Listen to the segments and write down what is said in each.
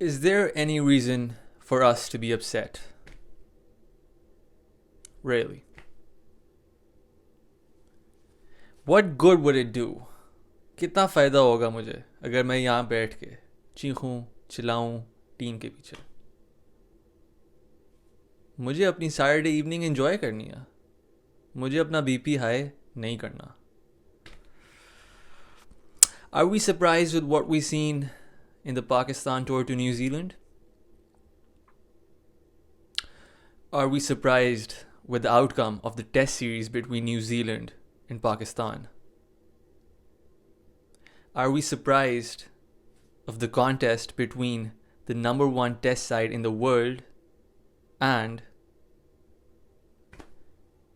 Is there any reason for us to be upset? Really? What good would it do? कितना फ़ायदा होगा मुझे अगर मैं यहाँ बैठ के चीखूं चिल्लाऊं टीम के पीछे? मुझे अपनी सैटरडे इवनिंग एंजॉय करनी है. मुझे अपना बीपी हाई नहीं करना. Are we surprised with what we've seen in the Pakistan tour to New Zealand? Are we surprised with the outcome of the test series between New Zealand and Pakistan? Are we surprised of the contest between the number one test side in the world and,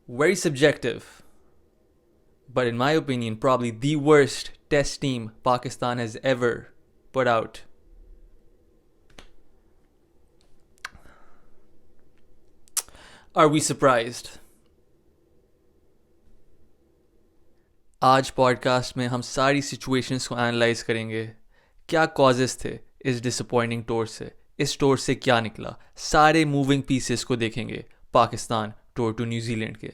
very subjective, but in my opinion, probably the worst test team Pakistan has ever put out? Are we surprised? आज podcast में हम सारी situations को analyse करेंगे. क्या causes थे इस disappointing tour से, इस टूर से क्या निकला, सारे मूविंग पीसेस को देखेंगे पाकिस्तान टूर टू न्यूजीलैंड के.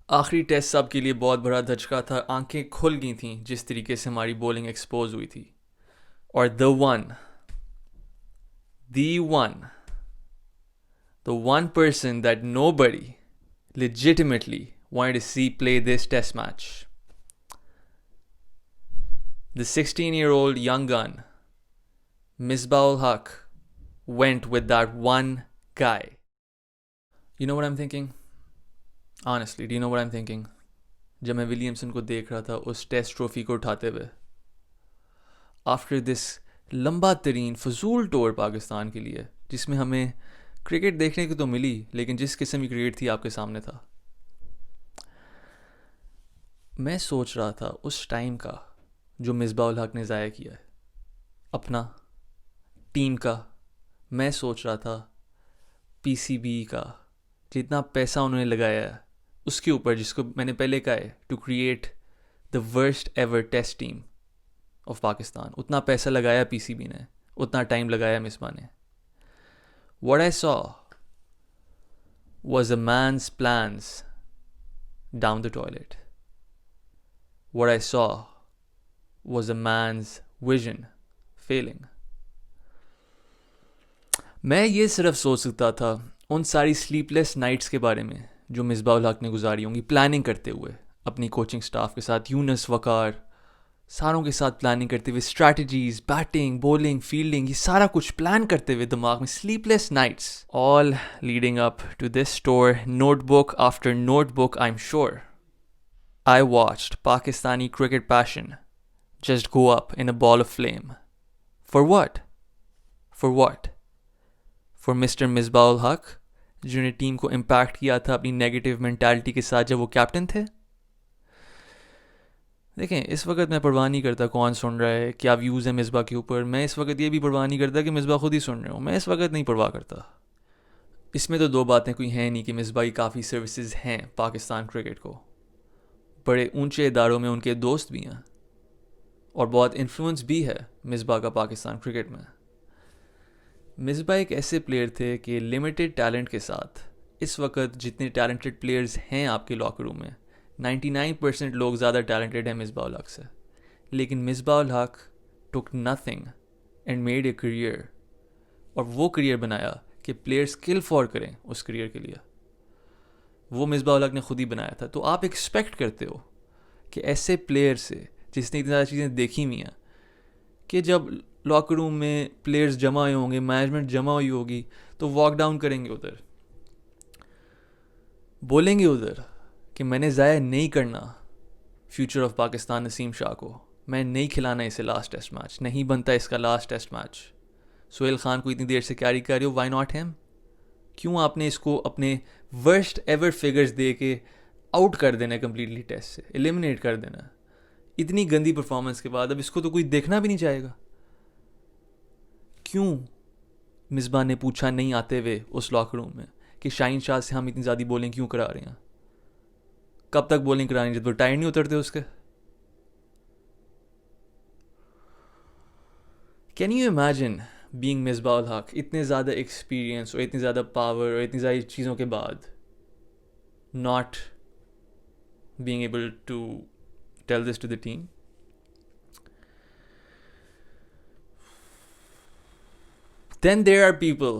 आखिरी टेस्ट सब के लिए बहुत बड़ा धचका था. आंखें खुल गई थीं जिस तरीके से हमारी बॉलिंग एक्सपोज हुई थी. और the one person that nobody legitimately wanted to see play this test match, the 16-year-old young gun, Misbah-ul Haq, went with that one guy. You know what I'm thinking? Honestly, do you know what I'm thinking? जब मैं Williamson को देख रहा था उस test trophy को उठाते हुए, आफ्टर दिस लंबा तरीन फजूल टूर पाकिस्तान के लिए, जिसमें हमें क्रिकेट देखने की तो मिली लेकिन जिस किस्म की क्रिकेट थी आपके सामने था. मैं सोच रहा था उस टाइम का जो मिसबाह-उल हक ने ज़ाया किया है अपना, टीम का. मैं सोच रहा था पीसीबी का जितना पैसा उन्होंने लगाया है उसके ऊपर, जिसको मैंने पहले कहा है, to create the worst ever test team of Pakistan. उतना पैसा लगाया पीसीबी ने, उतना टाइम लगाया मिसबा ने. What I saw was a man's plans down the toilet. What I saw was a man's vision failing. मैं ये सिर्फ सोच सकता था उन सारी स्लीपलेस नाइट्स के बारे में जो मिसबाह-उल हक ने गुजारी होंगी प्लानिंग करते हुए अपनी कोचिंग स्टाफ के साथ, यूनस वकार सारों के साथ प्लानिंग करते हुए, स्ट्रैटेजीज, बैटिंग, बॉलिंग, फील्डिंग, ये सारा कुछ प्लान करते हुए दिमाग में, sleepless nights, all leading up to this tour. Notebook after notebook, I am sure I watched Pakistani cricket passion just go up in a ball of flame. For what? For what? For Mr. Misbah-ul Haq, जिन्होंने team को impact किया था अपनी negative mentality के साथ जब वो captain थे. देखें, इस वक्त मैं परवाह नहीं करता कौन सुन रहा है, क्या व्यूज़ है मिसबा के ऊपर. मैं इस वक्त ये भी परवाह नहीं करता कि मिसबा खुद ही सुन रहे हो. मैं इस वक्त नहीं परवाह करता. इसमें तो दो बातें कोई हैं नहीं कि मिसबा की काफ़ी सर्विसेज हैं पाकिस्तान क्रिकेट को. बड़े ऊंचे इदारों में उनके दोस्त भी हैं और बहुत इन्फ्लुएंस भी है मिसबा का पाकिस्तान क्रिकेट में. मिसबा एक ऐसे प्लेयर थे कि लिमिटेड टैलेंट के साथ इस वक्त जितने टैलेंटेड प्लेयर्स हैं आपके लॉकर रूम में, 99% लोग ज़्यादा टैलेंटेड हैं मिसबा-उल हक से. लेकिन Misbah ul Haq took nothing and made a career, और वो करियर बनाया कि प्लेयर स्किल फॉर करें उस करियर के लिए. वो मिसबा-उल हक ने खुद ही बनाया था. तो आप एक्सपेक्ट करते हो कि ऐसे प्लेयर से जिसने इतनी ज़्यादा चीज़ें देखी हुई हैं, कि जब लॉकर रूम में प्लेयर्स जमा हुए होंगे, मैनेजमेंट जमा हुई होगी, तो वॉक डाउन करेंगे उधर, बोलेंगे उधर कि मैंने ज़ाया नहीं करना फ्यूचर ऑफ पाकिस्तान नसीम शाह को, मैं नहीं खिलाना इसे लास्ट टेस्ट मैच, नहीं बनता इसका last test match. Sohail Khan को इतनी देर से कैरी कर रहे हो, वाई नॉट हिम? क्यों आपने इसको अपने वर्स्ट एवर फिगर्स दे के आउट कर देना, कम्प्लीटली टेस्ट से एलिमिनेट कर देना इतनी गंदी परफॉर्मेंस के बाद? अब इसको तो कोई देखना भी नहीं चाहेगा. क्यों मिसबा ने पूछा नहीं आते हुए उस लॉकर रूम में कि शाहीन शाह से हम इतनी ज़्यादा बॉलिंग क्यों करा रहे हैं? कब तक बॉलिंग करानी जब तो टायर नहीं उतरते उसके? Can you imagine being Misbah ul Haq, इतने ज़्यादा एक्सपीरियंस और इतनी ज़्यादा पावर और इतनी सारी चीज़ों के बाद not being able to tell this to the team. Then there are people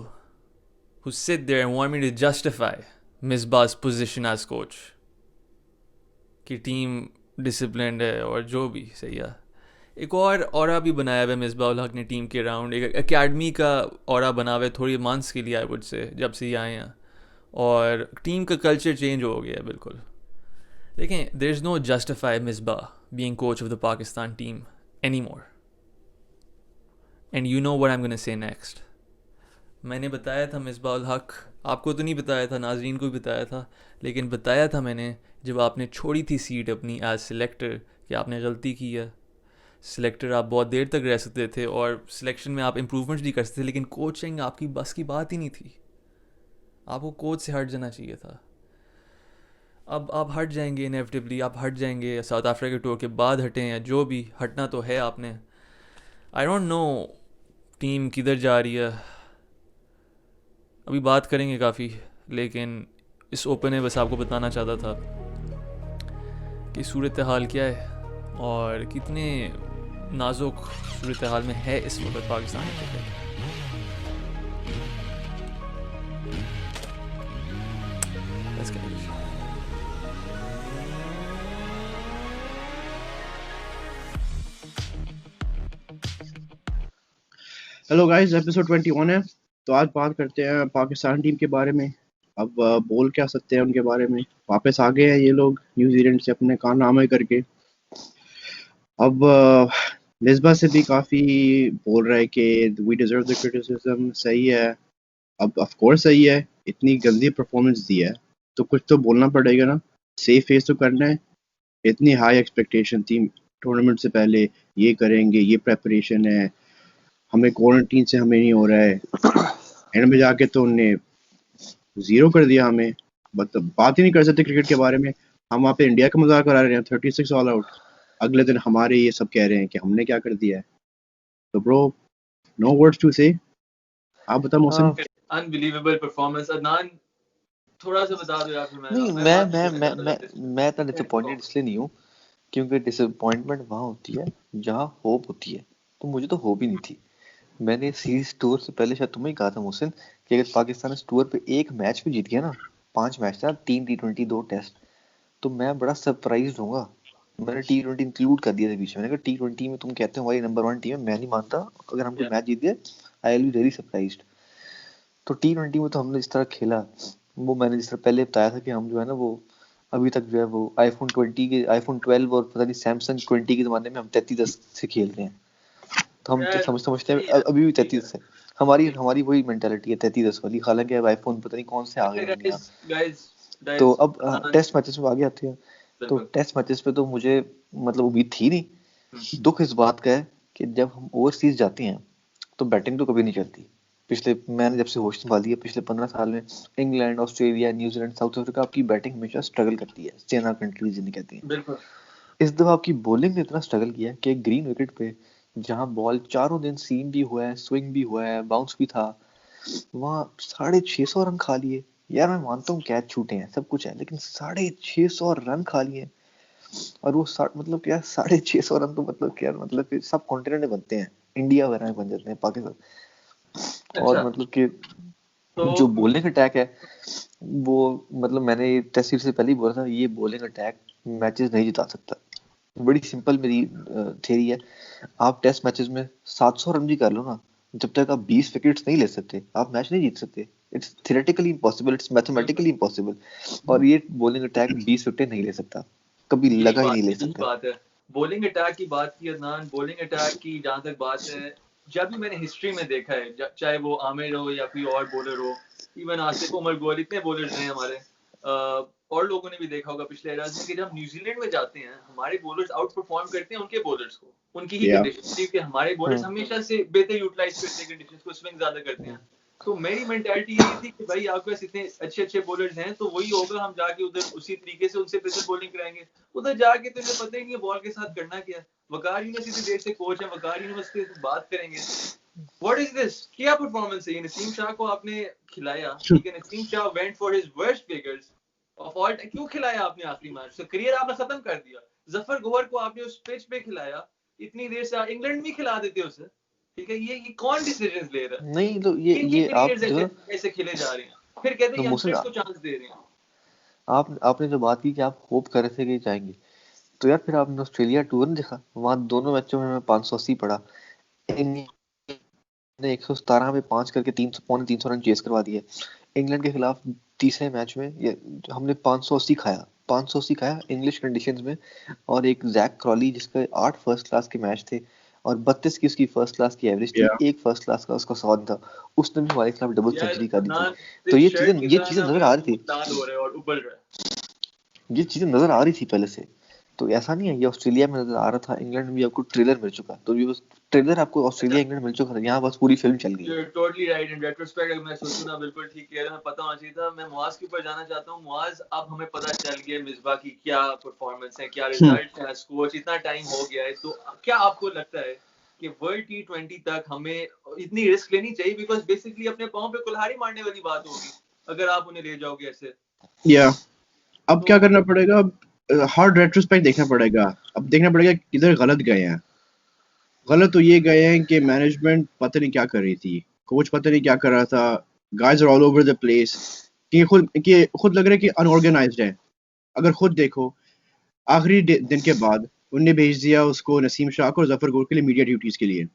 who sit there and want me to justify Misbah's position as coach कि टीम डिसिप्लिन्ड है और जो भी सही है. एक और ऑरा भी बनाया हुआ है मिसबाह उल हक ने टीम के अराउंड, एक एकेडमी का ऑरा बना हुआ है थोड़ी मंथ्स के लिए आई वुड से, जब से ये आए हैं, और टीम का कल्चर चेंज हो गया है बिल्कुल. देखें, there is no justify Misbah being coach of the Pakistan team any more. And you know what I am gonna say next. मैंने बताया था मिसबाह उल हक, आपको तो नहीं बताया था, नाजरीन को भी बताया था, लेकिन बताया था मैंने जब आपने छोड़ी थी सीट अपनी एज सिलेक्टर कि आपने गलती की है. सिलेक्टर आप बहुत देर तक रह सकते थे और सिलेक्शन में आप इम्प्रूवमेंट्स भी कर सकते थे, लेकिन कोचिंग आपकी बस की बात ही नहीं थी. आपको कोच से हट जाना चाहिए था. अब आप हट जाएंगे इनेविटेबली, आप हट जाएंगे साउथ अफ्रीका के टूर के बाद हटें या जो भी हटना तो है आपने. आई डोंट नो टीम किधर जा रही है, अभी बात करेंगे काफ़ी, लेकिन इस ओपन में बस आपको बताना चाहता था कि सूरत हाल क्या है और कितने नाजुक सूरत हाल में है इस वक्त Pakistan cricket. Let's get it. Hello guys, episode 21 है. तो आज बात करते हैं पाकिस्तान टीम के बारे में. अब बोल क्या सकते हैं उनके बारे में. वापस आ गए हैं ये लोग न्यूजीलैंड से अपने कारनामे करके. अब मिसबा से भी काफ़ी बोल रहा है कि वी डिजर्व द क्रिटिसिज्म. सही है, अब ऑफ कोर्स सही है. इतनी गंदी परफॉर्मेंस दी है तो कुछ तो बोलना पड़ेगा ना. सेफ फेस तो करना है. इतनी हाई एक्सपेक्टेशन थी टूर्नामेंट से पहले, ये करेंगे, ये प्रेपरेशन है, हमें क्वारंटीन से हमें नहीं हो रहा है. एंड में जाके तो उनने जीरो कर दिया हमें. बात ही नहीं कर सकते क्रिकेट के बारे में. हम वहाँ पे इंडिया का मजाक करा रहे हैं 36 ऑल आउट. अगले दिन हमारे ये सब कह रहे हैं कि हमने क्या कर दिया है. तो ब्रो, नो वर्ड्स टू से. आप बता मोहसिन. Unbelievable performance. अदनान थोड़ा सा बता दो यार. फिर मैं तो डिसअपॉइंटेड इसलिए नहीं हूँ क्योंकि डिसअपॉइंटमेंट वहाँ होती है जहाँ होप होती है. तो मुझे तो होप ही नहीं थी. मैंने सीरीज टूर से पहले शायद तुम्हें ही कहा था मुहसिन कि अगर पाकिस्तान इस टूर पे एक मैच भी जीत गया ना, 5 मैच था, 3 T20 2 टेस्ट, तो मैं बड़ा सरप्राइज होऊंगा. मैंने T20 इंक्लूड कर दिया था बीच में. अगर T20 में तुम कहते हो हमारी नंबर 1 टीम है, मैं नहीं मानता. अगर हम कोई मैच जीत गए I will be very surprised. तो T20 में तो हमने जिस तरह खेला, वो मैंने जिस तरह पहले बताया था कि हम जो है ना, वो अभी तक जो है वो आईफोन 12 और पता नहीं सैमसंग 20 के ज़माने में हम 3310 से खेल रहे हैं. तो हम तो समझते हैं अभी भी 33 है. हमारी वही मेंटालिटी है 3310 वाली. हालांकि अब आईफोन पता नहीं कौन से आ गए होंगे यहाँ. तो अब टेस्ट मैचेस में आगे आते हैं. तो टेस्ट मैचेस पे तो मुझे मतलब उम्मीद थी नहीं. दुख इस बात का है कि जब हम ओवरसीज जाते हैं तो बैटिंग तो कभी नहीं चलती. मैंने जब से होश संभाली है पिछले 15 साल में, England, Australia, New Zealand, south Africa, आपकी बैटिंग हमेशा स्ट्रगल करती है. सेना कंट्रीज जिन्हें कहती हैं. बिल्कुल. इस दफा आपकी बॉलिंग ने इतना स्ट्रगल किया कि ग्रीन विकेट पे जहां बॉल चारों दिन सीम भी हुआ है, स्विंग भी हुआ है, बाउंस भी था, वहां 650 रन खा लिए. यार मैं मानता हूँ कैच छूटे हैं, सब कुछ है, लेकिन 650 रन खा लिए. और वो मतलब क्या 650 रन तो मतलब क्या, मतलब कि सब कॉन्टिनेंट में बनते हैं, इंडिया वगैरह में बन जाते हैं, पाकिस्तान. और मतलब कि जो बॉलिंग अटैक है वो, मतलब मैंने टेस्ट सीरीज से पहले ही बोला था, ये बॉलिंग अटैक मैचेस नहीं जिता सकता. बड़ी सिंपल मेरी थ्योरी है. आप टेस्ट मैचेस में 700 रन भी कर लो ना, जब तक आप 20 विकेट्स नहीं ले सकते आप मैच नहीं जीत सकते. It's theoretically impossible, it's mathematically impossible. और ये बॉलिंग अटैक 20 विकेट नहीं ले सकता, कभी लगा ही नहीं ले सकता. बात है बॉलिंग अटैक की बात की अदनान. बॉलिंग अटैक की जहाँ तक बात है, जब भी मैंने हिस्ट्री में देखा है, चाहे वो आमिर हो या कोई और बॉलर हो, इवन आसिफ उमर गोल, इतने बॉलर्स हैं हमारे, और लोगों ने भी देखा होगा पिछले एराज में कि जब न्यूजीलैंड में जाते हैं हमारे बॉलर्स आउट परफॉर्म करते हैं उनके बॉलर्स को, उनकी ही कंडीशन, क्योंकि हमारे बॉलर्स हमेशा से बेहतर यूटिलाइज करते हैं कंडीशंस को, स्विंग ज्यादा करते हैं. तो मेरी मेंटालिटी यही थी कि भाई आपके पास इतने अच्छे बॉलर्स हैं तो वही होगा, हम जाके उधर उसी तरीके से उनसे बेहतर बॉलिंग कराएंगे. उधर जाके तो इन्हें पता ही नहीं है बॉल के साथ करना क्या है. वकार यूनिवर्सिटी देश से कोच है, वकार यूनिवर्सिटी से बात करेंगे, व्हाट इज दिस, क्या परफॉर्मेंस है ये? नसीम शाह को आपने खिलाया, ठीक है, Naseem Shah went for his worst figures of all, क्यों खिलाया आपने आखिरी मैच? तो करियर आपने खत्म कर दिया। जफर गोवर को आपने उस पिच पे खिलाया, इतनी देर से इंग्लैंड में खिला देते उसे, ठीक है। ये कौन डिसीजंस ले रहा है? नहीं तो ये आप करियर्स जो ऐसे खेले जा रहे हैं, फिर कहते तो हैं मोहसिन, यंगस्टर्स को चांस दे रहे हैं। आपने जो बात की कि आप होप कर रहे थे कि जाएंगे, तो यार फिर आपने ऑस्ट्रेलिया टूर नहीं देखा? वहां दोनों मैचों में 580 पड़ा, इंग्लैंड ने 117 पे 5 करके 300 रन चेस करवा दिए। इंग्लैंड के खिलाफ तीसरे मैच में ये हमने 580 खाया, 580 खाया इंग्लिश कंडीशंस में। और एक जैक क्रॉली जिसके 8 फर्स्ट क्लास के मैच थे और 32 की उसकी फर्स्ट क्लास की एवरेज थी, Yeah. एक फर्स्ट क्लास का उसका 100 था, उसने भी हमारे खिलाफ डबल यार सेंचुरी कर दी थी। अदनान, तो इस ये शर्ट की तरह चीजें ना नजर मेरा आ रही मुंह थी, लाल हो रहा है और उबल रहा है। ये चीजें नजर आ रही थी पहले से। तो ऐसा नहीं है, ये ऑस्ट्रेलिया में नजर आ रहा था, इंग्लैंड में भी आपको ट्रेलर मिल चुका, तो ये बस ट्रेलर आपको ऑस्ट्रेलिया इंग्लैंड मिल चुका था, यहाँ बस पूरी फिल्म चल गई है। You're totally right. In retrospect, अगर मैं सोचूं ना, बिल्कुल ठीक कह रहे हैं, पता होना चाहिए था। मैं मुआज के ऊपर जाना चाहता हूँ। मुआज, अब हमें पता चल गया मिसबा की क्या परफॉर्मेंस है, क्या रिजल्ट है, स्कोर, इतना टाइम हो गया है, तो क्या आपको लगता है कि वर्ल्ड T20 तक हमें इतनी रिस्क लेनी चाहिए? बिकॉज बेसिकली अपने पाँव पे कुल्हाड़ी मारने वाली बात होगी अगर आप उन्हें ले जाओगे ऐसे। Yeah. अब तो क्या करना पड़ेगा? अब हार्ड रेट्रोस्पेक्ट देखना पड़ेगा। अब देखना पड़ेगा किधर गलत गए हैं। गलत तो ये गए हैं कि मैनेजमेंट पता नहीं क्या कर रही थी, कोच पता नहीं क्या कर रहा था, guys are all over the place, कि खुद लग रहा है कि अनऑर्गेनाइज्ड है। अगर खुद देखो, आखिरी दिन के बाद उनने भेज दिया उसको नसीम शाह को और जफर गोर के लिए मीडिया ड्यूटीज के लिए।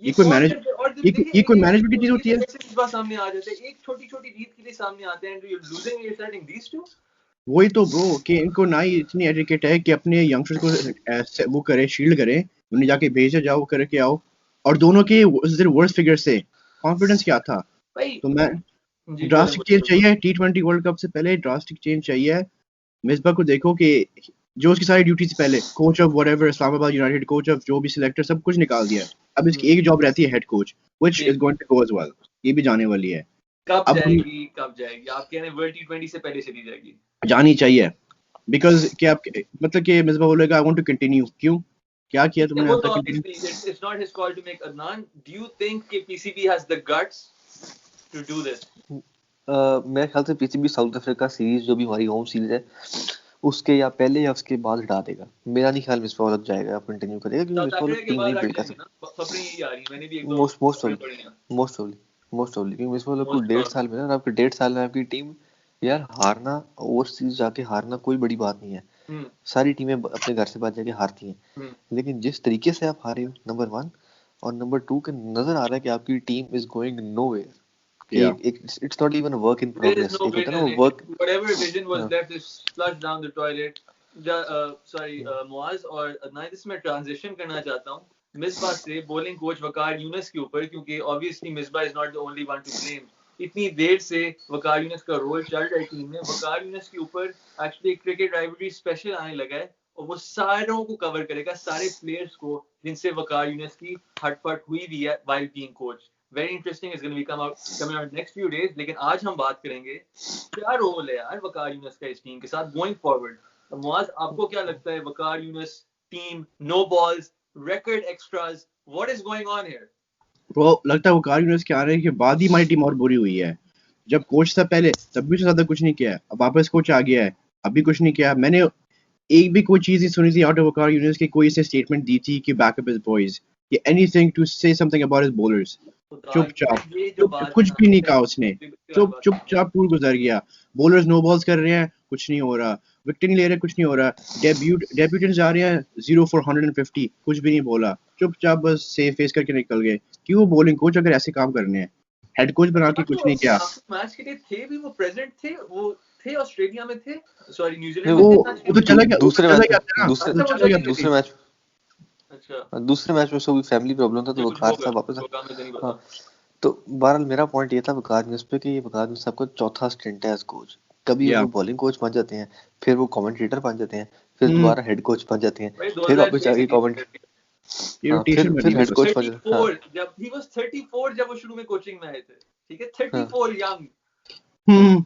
ये कोई कौन मैनेज करते हैं? और ये देखिए कोई मैनेजमेंट की चीज होती है? ऐसे इस बात सामने आ जाते हैं, एक छोटी छोटी जीत के लिए सामने आते हैं, you losing, you setting these two. वही तो ब्रो, कि इनको ना ही इतनी एटिकेट है कि अपने यंगस्टर्स को वो करे, शील्ड करे, उन्हें जाके भेजे, जाओ करके आओ। और दोनों के वर्स्ट फिगर से कॉन्फिडेंस क्या था? भाई तो मैं जी, बोले ड्रास्टिक चेंज बोले। चाहिए T20 वर्ल्ड कप से पहले, ड्रास्टिक चेंज चाहिए। मिसबा को देखो कि जो उसकी सारी ड्यूटी से पहले coach of whatever Islamabad United, coach of जो भी सिलेक्टर, सब कुछ निकाल दिया। अब इसकी एक जॉब रहती है head coach, which is going to go as well. ये भी जाने वाली है। कब अब हम जाएगी, कब जाएगी? आप कह रहे हैं वर्ल्ड T20 से पहले चली जाएगी? जानी चाहिए, बिकॉज कि आप मतलब कि मिसबा बोलेगा आई वांट टू कंटिन्यू। क्यों? क्या किया तुमने वो अब तो तक obviously continue? It's not his call to make. Adnan, do you think कि PCB has the guts to do this? मेरे ख्याल से पीसीबी साउथ अफ्रीका सीरीज जो भी हमारी होम सीरीज है उसके या पहले या उसके बाद हटा देगा। मेरा नहीं ख्याल मिसबा लग जाएगा, कंटिन्यू करेगा, क्योंकि साउथ मिसबा अफ्रीका लोग के टीम बाद नहीं हट बिल्ड कर जाएंगे ना, खबरें यही आ रही हैं, मैंने भी एक सकते। दो मोस्ट खबरें ऑफली पढ़ी हैं। मोस्ट ऑफली क्योंकि मिसबा लोग को मोस्ट 1.5 साल में ना, आपके 1.5 साल में आपकी टीम, यार हारना, ओवरसीज जाके हारना कोई बड़ी बात नहीं है। हम्म सारी टीमें अपने घर से बाहर जाके हारती हैं, हम्म लेकिन जिस तरीके से आप हारे हो, नंबर 1, और नंबर 2 के नजर आ रहा है कि आपकी टीम इज गोइंग नोवेयर, कि या it's not even a work in There is progress, no एक होता है ना vision. वो वर्क। Whatever vision was हाँ, left is flushed down the toilet. Muaz और अदनान, इसमें ट्रांजिशन करना चाहता हूँ मिसबा से बॉलिंग कोच वकार यूनुस के ऊपर, क्योंकि obviously Misbah is not the only one two blame. इतनी देर से वकार यूनुस का रोल चल रहा है टीम में, वकार यूनुस के ऊपर एक्चुअली क्रिकेट राइवलरी स्पेशल आने लगा है, और वो सारों को कवर करेगा, सारे प्लेयर्स को जिनसे वकार यूनुस की हटपट हुई भी है while being coach. Very interesting. It's going to be coming out next few days. लेकिन आज हम बात करेंगे क्या रोल है यार वकार यूनुस का इस टीम के साथ गोइंग फॉरवर्ड। मुआज, आपको क्या लगता है? Waqar Younis team, no balls, record extras, what is going on here? वो लगता है वो कार यूनिवर्स के आने के बाद ही हमारी टीम और बुरी हुई है। जब कोच था पहले तब भी उससे ज्यादा कुछ नहीं किया, अब वापस कोच आ गया है, अभी कुछ नहीं किया। मैंने एक भी कोई चीज नहीं सुनी थी आउट ऑफ वकार यूनिवर्स की, कोई ऐसे स्टेटमेंट दी थी कि बैकअप हिज बॉयज, कि anything to say something about his bowlers. चुपचाप, ये जो बात कुछ है भी नहीं ना, कहा उसने, चुपचाप टूर गुजर गया। बॉलर्स नो बॉल्स कर रहे हैं, कुछ नहीं हो रहा, विकेट नहीं ले रहे, कुछ नहीं हो रहा। डेब्यूटेंट्स जा रहे हैं 0 for 150, कुछ भी नहीं बोला, चुपचाप बस सेफ फेस करके निकल गए। क्यों बॉलिंग कोच अगर ऐसे काम करने हैं? हेड कोच बना के कुछ नहीं किया। मैच के लिए थे भी, वो प्रेजेंट थे, वो थे ऑस्ट्रेलिया में, थे सॉरी नहीं न्यूजीलैंड वो में वो थे मैच के उधर लिए। चला गया, दूसरे उधर चला मैच गया में, था ना, दूसरे उधर अच्छा, वो चला गया चले था दूसरे कहीं। मैच अच्छा, दूसरे मैच में उसको भी फैमिली प्रॉब्लम था, तो मुझे कुछ वकार होगा साहब वापस होगा, मुझे नहीं हाँ। पता। तो बहरहाल मेरा पॉइंट ये था वकार न्यूज पे कि ये वकार न्यूज साहब का चौथा स्टिंट है एज कोच। कभी या वो बॉलिंग कोच बन जाते हैं, फिर वो कमेंटेटर बन जाते हैं, फिर हम्म दोबारा हेड कोच बन जाते हैं, भाई फिर वापस 2006 से जाके टीम कमेंट, करती है। ये हाँ, रोटेशन बनी फिर हेड बस। कोच बन जाते हैं, हाँ 34 जब ही वाज 34 जब वो शुरू में कोचिंग में आए थे, ठीक है, हाँ 34 यंग। हम्म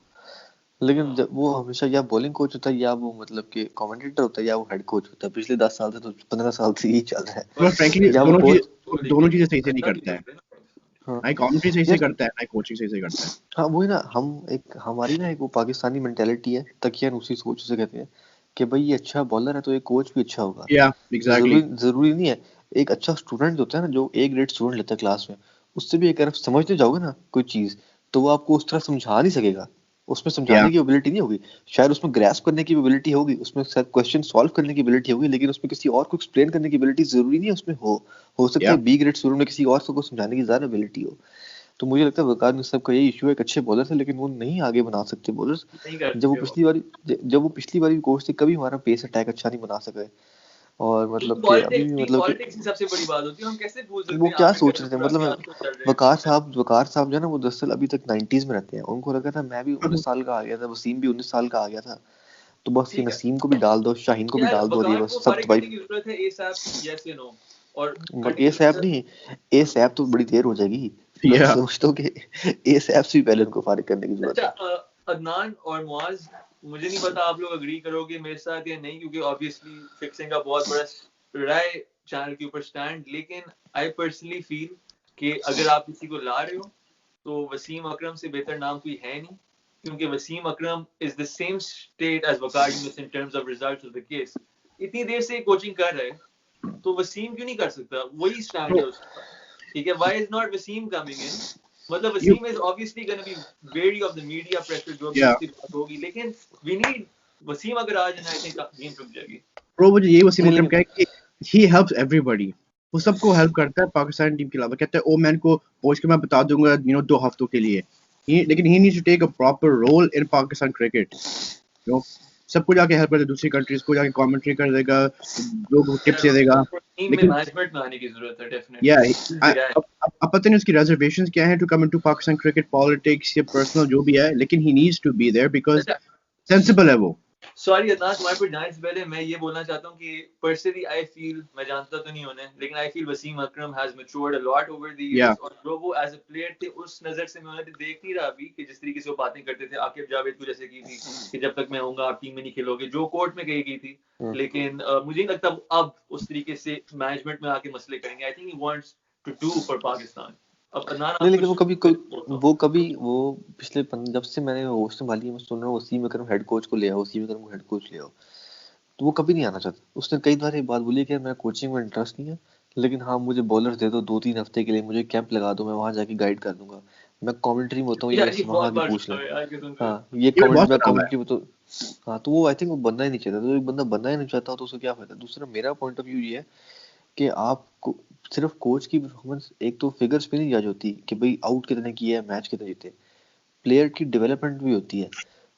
लेकिन जब वो हमेशा या बॉलिंग कोच होता है या वो मतलब कि कमेंटेटर होता है या वो हेड कोच होता है। पिछले 10 साल से तो 15 साल से यही चल रहा है, पर फ्रैंकली या वो कोच दोनों चीजें सही से नहीं करता है। हाँ ना कमेंट्री सही से यार, करता है ना कोचिंग सही से करता है। हाँ वही ना, हम एक हमारी ना एक वो पाकिस्तानी मेंटेलिटी है, तकिया उसी सोच से कहते हैं कि भाई ये अच्छा बॉलर है तो ये कोच भी अच्छा होगा। या एग्जैक्टली। जरूरी नहीं है। एक अच्छा स्टूडेंट होता है ना, जो ए ग्रेड स्टूडेंट लेता है क्लास में, उससे भी अगर आप समझते जाओगे ना कोई चीज, तो वो आपको उस तरह समझा नहीं सकेगा। उसमें या समझाने की एबिलिटी नहीं होगी, शायद उसमें ग्रैस्प करने की एबिलिटी होगी, उसमें शायद क्वेश्चन सॉल्व करने की एबिलिटी होगी, लेकिन उसमें किसी और को एक्सप्लेन करने की एबिलिटी जरूरी नहीं है उसमें हो सकता या है बी ग्रेड स्टूडेंट में किसी और को समझाने की ज्यादा एबिलिटी हो। तो मुझे लगता है वकार निसब का यही इशू है, एक अच्छे बॉलर थे लेकिन वो नहीं आगे बना सकते बॉलर्स। नहीं कर जब वो सकते वो। पिछली बारी जब वो पिछली बारी कोच थे, कभी हमारा पेस अटैक अच्छा नहीं बना सके। और मतलब कि अभी पॉलिटिक्स भी टीम मतलब कि पॉलिटिक्स की सबसे बड़ी बात होती है, हम कैसे भूल वो सकते हैं क्या आमिर सोच खान रहे थे, पूरा मतलब क्या चल रहे हैं। वकार साहब जो है ना, वो दरअसल अभी तक 90s में रहते हैं, उनको लगा था मैं भी 19 साल का आ गया था, वसीम भी 19 साल का आ गया था, तो बस ये ठीक है नसीम को भी डाल दो, शाहीन को भी यार, डाल दो, और ये वकार को बस सब फारिग तबाही। करने की जरूरत है एसएप, यस या नो, और बट ए सैप कंटिन्यू। नहीं, ए सैप तो बड़ी देर हो जाएगी। मैं तो या समझता हूँ कि ए सैप से भी पहले उनको फारिग करने की जरूरत अच्छा, है। अदनान और मुआज, मुझे नहीं पता आप लोग अग्री करोगे मेरे साथ या नहीं, क्योंकि ऑब्वियसली फिक्सिंग का बहुत बड़ा रहा है चैनल के ऊपर स्टैंड, लेकिन आई पर्सनली फील कि अगर आप किसी को ला रहे हो तो वसीम अकरम से बेहतर नाम कोई है नहीं, क्योंकि Wasim Akram is the same state as Waqar Younis in terms of results of the case. इतनी देर से कोचिंग कर रहे हैं तो वसीम क्यों नहीं कर सकता, वही स्टैंड है उसका। ठीक है, why is not Wasim coming in? मतलब you Wasim is obviously gonna be very of the media pressure, जो भी या उसकी बात होगी, लेकिन वी नीड वसीम। अगर आ जाए आई थिंक गेम रुक जाएगी। प्रो मुझे यही वसीम नहीं अकरम लेकिन क्या है कि ही हेल्प्स एवरीबॉडी। वो सबको हेल्प करता है पाकिस्तान टीम के अलावा। कहता है ओ मैं इनको पहुंच के मैं बता दूंगा 2 हफ्तों के लिए। लेकिन he needs to take a proper role in Pakistan cricket. सबको जाके हेल्प कर देगा, दूसरी कंट्रीज को जाके कमेंट्री कर देगा, लोगों को टिप्स यार दे देगा। उसको टीम में लेकिन मैनेजमेंट में आने की जरूरत है या डेफिनेटली, अब पता नहीं उसकी रिजर्वेशंस क्या है to come into Pakistan cricket, politics या पर्सनल जो भी है, लेकिन he needs to be there because अच्छा सेंसिबल है वो। सॉरी अदनान, तुम्हारे पर जाने से पहले मैं ये बोलना चाहता हूँ कि पर्सनली आई फील, मैं जानता तो नहीं उन्हें, लेकिन I feel Wasim Akram has matured a lot over the या इयर्स, और जो वो एज अ प्लेयर थे उस नजर से मैं उन्हें देख नहीं रहा अभी, कि जिस तरीके से वो बातें करते थे आकिब जावेद को जैसे की थी कि जब तक मैं होऊंगा आप टीम में नहीं खेलोगे, जो कोर्ट में कही गई थी। लेकिन मुझे नहीं लगता वो अब उस तरीके से मैनेजमेंट में आके मसले करेंगे। I think he wants to do for Pakistan. अब अदनान नहीं आप लेकिन कुछ बोलता वो पिछले जब से मैंने होस्ट संभाली है, मैं सुन रहा हूँ वसीम अकरम हेड कोच को ले आओ, वसीम अकरम को हेड कोच ले आओ, तो वो कभी नहीं आना चाहता। उसने कई बार ये बात बोली कि मेरा कोचिंग में इंटरेस्ट नहीं है, लेकिन हाँ मुझे बॉलर्स दे दो 2-3 हफ्ते के लिए, मुझे कैंप लगा दो, मैं वहां जाके गाइड कर दूंगा, मैं कमेंट्री में होता हूँ, ये यार, बस ये वहां बहुत आके बार पूछ लें। सुना है यार कसम से। हाँ ये ये कमेंट बहुत मैं सुना हुआ है। कमेंट्री में तो, हाँ तो वो आई थिंक वो बनना ही नहीं चाहता, तो एक बंदा बनना ही नहीं चाहता तो उसको क्या फायदा। दूसरा मेरा पॉइंट ऑफ व्यू ये है कि आपको सिर्फ कोच की परफॉर्मेंस, एक तो फिगर्स पे नहीं जज होती कि भाई आउट कितने किए हैं, मैच कितने जीते, प्लेयर की डेवलपमेंट भी होती है।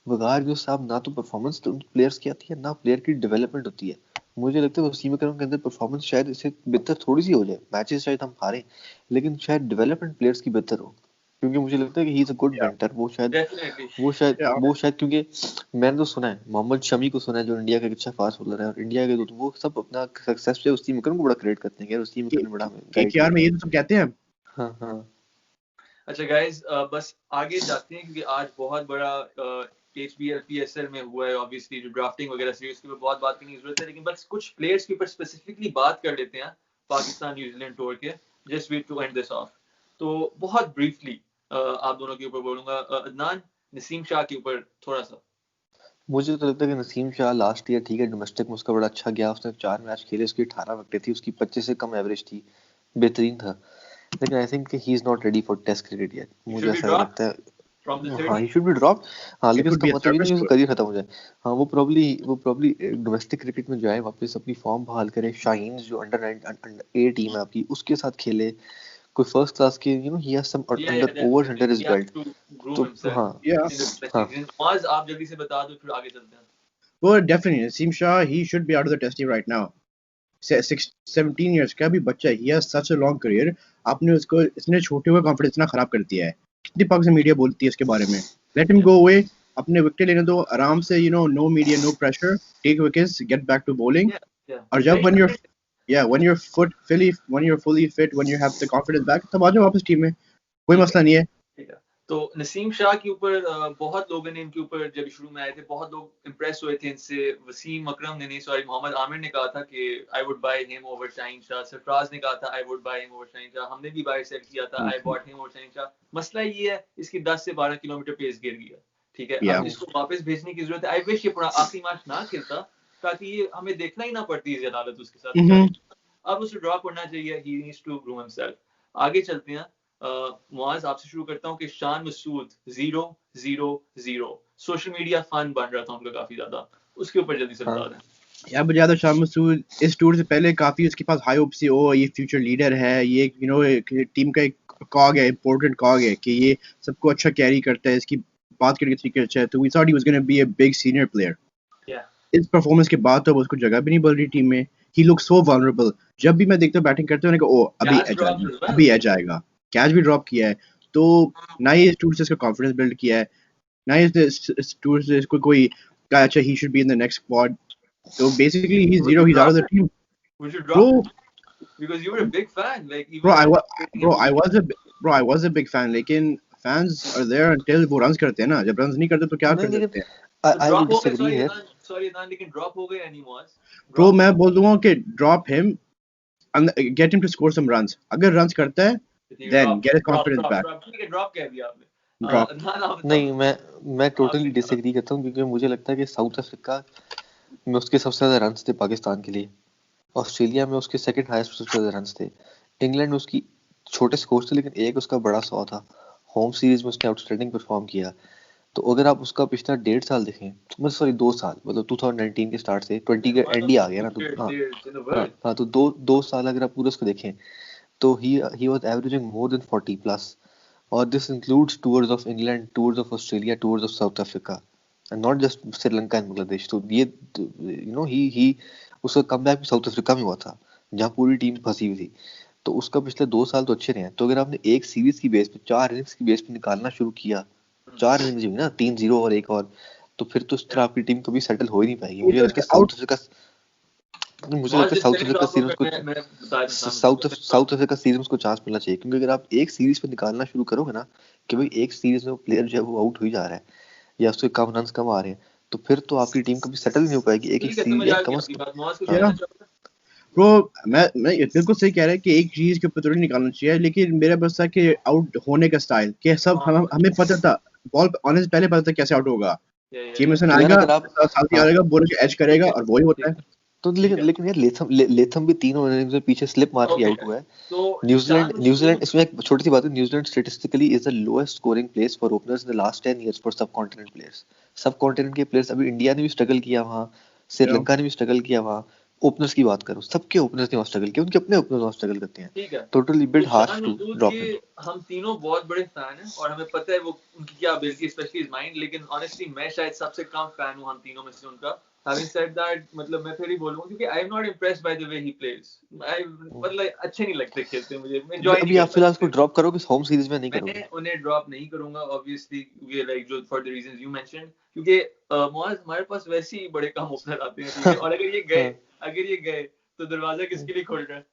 वगार जो साहब ना तो परफॉर्मेंस तो प्लेयर्स की आती है, ना प्लेयर की डेवलपमेंट होती है। मुझे लगता है वसीम अकरम के अंदर परफॉर्मेंस शायद इससे बेहतर थोड़ी सी हो जाए, मैचेस शायद हम हारें, लेकिन शायद डेवलपमेंट प्लेयर्स की बेहतर हो, क्योंकि मुझे लगता है कि ही इज अ गुड या मेंटर। डेफिनेटली। या वो शायद क्योंकि मैंने तो सुना है मोहम्मद शमी को सुना है, जो इंडिया का एक अच्छा फास्ट बॉलर है, और इंडिया के तो वो सब अपना सक्सेस से वसीम अकरम को बड़ा क्रेडिट करते हैं कि यार वसीम अकरम ने बड़ा गाइड केकेआर किया। में ये तो सब कहते हैं। हाँ हाँ अच्छा गाइस, बस आगे जाते हैं क्योंकि आज बहुत बड़ा HBL PSL में हुआ है, ऑब्वियसली जो ड्राफ्टिंग वगैरह सीरीज के ऊपर बहुत बात करने की जरूरत है, लेकिन बस कुछ प्लेयर्स के ऊपर स्पेसिफिकली बात कर लेते हैं पाकिस्तान न्यूजीलैंड टूर के, just way to end this off. तो बहुत ब्रीफली आप दोनों के ऊपर बोलूंगा। अदनान, नसीम शाह के ऊपर थोड़ा सा। मुझे तो लगता है कि नसीम शाह लास्ट ईयर ठीक है, डोमेस्टिक में उसका बड़ा अच्छा गया, उसने 4 मैच खेले, उसकी 18 विकेट थी, उसकी 25 से कम एवरेज थी, बेहतरीन था, लेकिन I think he is not ready for test cricket yet, मुझे शुड बी ऐसा ड्रॉप लगता है। फ्रॉम द हाँ 30। He should be drop. हाँ इट लेकिन वुड इसका बी अ मतलब ये नहीं सर्विस कि टू उसका करियर खत्म हो जाए। हाँ वो प्रॉब्ली डोमेस्टिक क्रिकेट में जाए, वापस अपनी फॉर्म बहाल करे, शाहीन जो अंडर 8 टीम है आपकी उसके साथ खेले, कोई फर्स्ट क्लास के, ही हैज सम या under overs definitely under his he has belt. To groom तो हिमसेल्फ हाँ या इन द टेस्ट हाँ सीजन। आज आप जल्दी से बता दो फिर आगे चलते हैं। वो definitely Naseem Shah he should be out of the testing right now. 17 years का भी बच्चा, he has such a long career. आपने उसको इसने छोटे हुए कॉन्फिडेंस इतना खराब कर दिया है। कितनी पाकिस्तान मीडिया बोलती है इसके बारे में। लेट हिम या गो अवे, अपने विकेट लेने दो आराम से, no media no pressure, take wickets, get back to bowling. या और जब very talented. when you're fully fit, when you have the confidence back, तब आ जाओ वापस टीम में, कोई ठीक है, मसला नहीं है। ठीक है। तो नसीम शाह के ऊपर बहुत लोगों ने इनके ऊपर जब शुरू में आए थे बहुत लोग इम्प्रेस हुए थे इनसे। वसीम अकरम ने नहीं सॉरी मोहम्मद आमिर ने कहा था कि I would by him over Shaheen Shah. Sarfaraz ने कहा था I would by him over Shaheen Shah. हमने भी बाय सेल किया था I bought him over Shaheen Shah. मसला ये है इसकी 10 से 12 किलोमीटर पेस गिर गया। ठीक है Yeah. अब इसको वापस भेजने की जरूरत है। आई विश ये पूरा आखिरी मैच ना खेलता ताकि ये हमें देखना ही ना पड़ती है हालत उसके साथ। Mhm. अब उसे ड्रॉप करना चाहिए। He needs to grow himself. आगे चलते हैं। मुआज आपसे शुरू करता हूँ कि Shan Masood 0-0-0 social media fun बन रहा था उनका काफी ज्यादा। उसके ऊपर जल्दी से हाँ। बता दें। या बजाय शाह मसूद इस टूर से पहले काफी उसके पास हाई होप्स थी। ओ ये फ्यूचर लीडर है, ये टीम का एक कॉग है, इंपॉर्टेंट कॉग है कि ये सबको अच्छा कैरी करता है, इसकी बात करने का तरीका अच्छा है। तो we thought he was gonna be a big senior player. इस परफॉर्मेंस के बाद तो उसको जगह भी नहीं मिल रही टीम में। ही लुक सो वल्नरेबल। जब भी मैं देखता हूँ बैटिंग करते हुए ओ अभी Catch dropped as well. अभी एज आएगा। कैच भी ड्रॉप किया है। तो ना ही इस टूर से इसका कॉन्फिडेंस बिल्ड किया है, ना ही इस टूर से इसको कोई कहा अच्छा ही should be in the next squad. So basically, he's Would you he's out drop of the him? team, Would you bro. drop him? Because you were a big fan. Like even Bro, I when was creating bro, him, I you was a bro, I was a big fan. लेकिन fans are there until वो runs करते हैं ना। जब runs नहीं करते तो क्या नहीं कर लेकिन सकते हैं? तो आई विल drop हो गए। डिसएग्री है। सॉरी इदान लेकिन drop हो गए नहीं मुआज। Bro, Drop मैं बोल दूंगा कि drop him and get him to score some runs. अगर runs करता है, ठीक है then drop get his drop confidence drop back. Drop ठीक है ड्रॉप कह दिया आपने। Drop. ना ना बताओ। नहीं मैं टोटली डिसएग्री करता हूँ क्योंकि मुझे लगता है कि साउथ अफ्रीका में उसके सबसे ज्यादा रन्स थे पाकिस्तान के लिए। ऑस्ट्रेलिया में उसके सेकंड हाईएस्ट सबसे ज्यादा रन्स थे। इंग्लैंड में उसकी छोटे स्कोर थे लेकिन एक उसका बड़ा 100 था। होम सीरीज में उसने आउटस्टैंडिंग परफॉर्म किया। तो अगर आप उसका पिछला 1.5 साल देखें मतलब सॉरी 2 साल मतलब 2019 के स्टार्ट से 20 के एंड ही आ गया ना तो हाँ तो दो साल अगर आप पूरे उसको देखें तो he was averaging more than 40 plus. और this includes tours of England, tours of Australia, tours of South Africa and not just Sri Lanka and Bangladesh. तो ये ही उसका कमबैक भी साउथ अफ्रीका में हुआ था जहाँ पूरी टीम फंसी हुई थी। तो उसका पिछले 2 साल तो अच्छे रहे हैं। तो अगर आपने एक सीरीज की बेस पे 4 इनिंग्स की बेस पे निकालना शुरू किया 4 इनिंग्स हुई ना 3-0 और एक और तो फिर तो इस तरह आपकी टीम कभी सेटल हो ही नहीं पाएगी। मुझे लगता है साउथ अफ्रीका सीरीज को साउथ अफ्रीका सीरीज को चांस मिलना चाहिए क्योंकि अगर आप एक सीरीज पे निकालना शुरू करोगे ना कि भाई एक सीरीज में प्लेयर जो है वो आउट हो ही जा रहा है या उसके कम रन्स कम आ रहे हैं तो फिर तो आपकी टीम कभी सेटल नहीं हो पाएगी। एक सीरीज कम से कम Bro, मैं बिल्कुल सही कह रहा है कि एक चीज के ऊपर थोड़ी निकालना चाहिए, लेकिन मेरा बस था कि आउट होने का स्टाइल कि सब हमें पता था बॉल आने से पहले पता था कैसे आउट होगा। जेमिसन तो यार आएगा, अगर आप साउदी आएगा, बॉल के एज करेगा और वही होता है। तो लेकिन यार लेथम भी तीनों इनिंग्स में पीछे स्लिप मार के आउट हुआ है। न्यूजीलैंड इसमें एक छोटी सी बात है, New Zealand statistically is the lowest scoring place for openers in the last 10 years for सब कॉन्टिनेंट प्लेयर्स। सब कॉन्टिनेंट के प्लेयर्स अभी इंडिया ने भी स्ट्रगल किया वहां, श्रीलंका ने भी स्ट्रगल किया वहां। ओपनर्स की बात करो, सबके ओपनर्स ने वहां स्ट्रगल किया, उनके अपने ओपनर्स वहां स्ट्रगल करते हैं। ठीक है totally bit harsh to drop के हिम। हम तीनों बहुत बड़े फैन हैं और हमें पता है वो उनकी क्या एबिलिटी स्पेशली इज माइंड। लेकिन ऑनेस्टली मैं शायद सबसे कम फैन हूं हम तीनों में से उनका। Having said that, मतलब मैं फिर ही बोलूंगा क्योंकि आई am not impressed by the way he plays. मतलब अच्छे नहीं लगते खेलते मुझे, मैं एंजॉय नहीं अभी आप करता। फिलहाल उसको ड्रॉप करोगे होम सीरीज में नहीं मैं करोगे। उन्हें ड्रॉप नहीं करूंगा ऑब्वियसली ये लाइक जो for the reasons you mentioned क्योंकि मुआज हमारे पास वैसे ही बड़े कम ओपनर आते हैं। ठीक है और अगर ये गए तो दरवाजा किसके लिए खोल रहा है?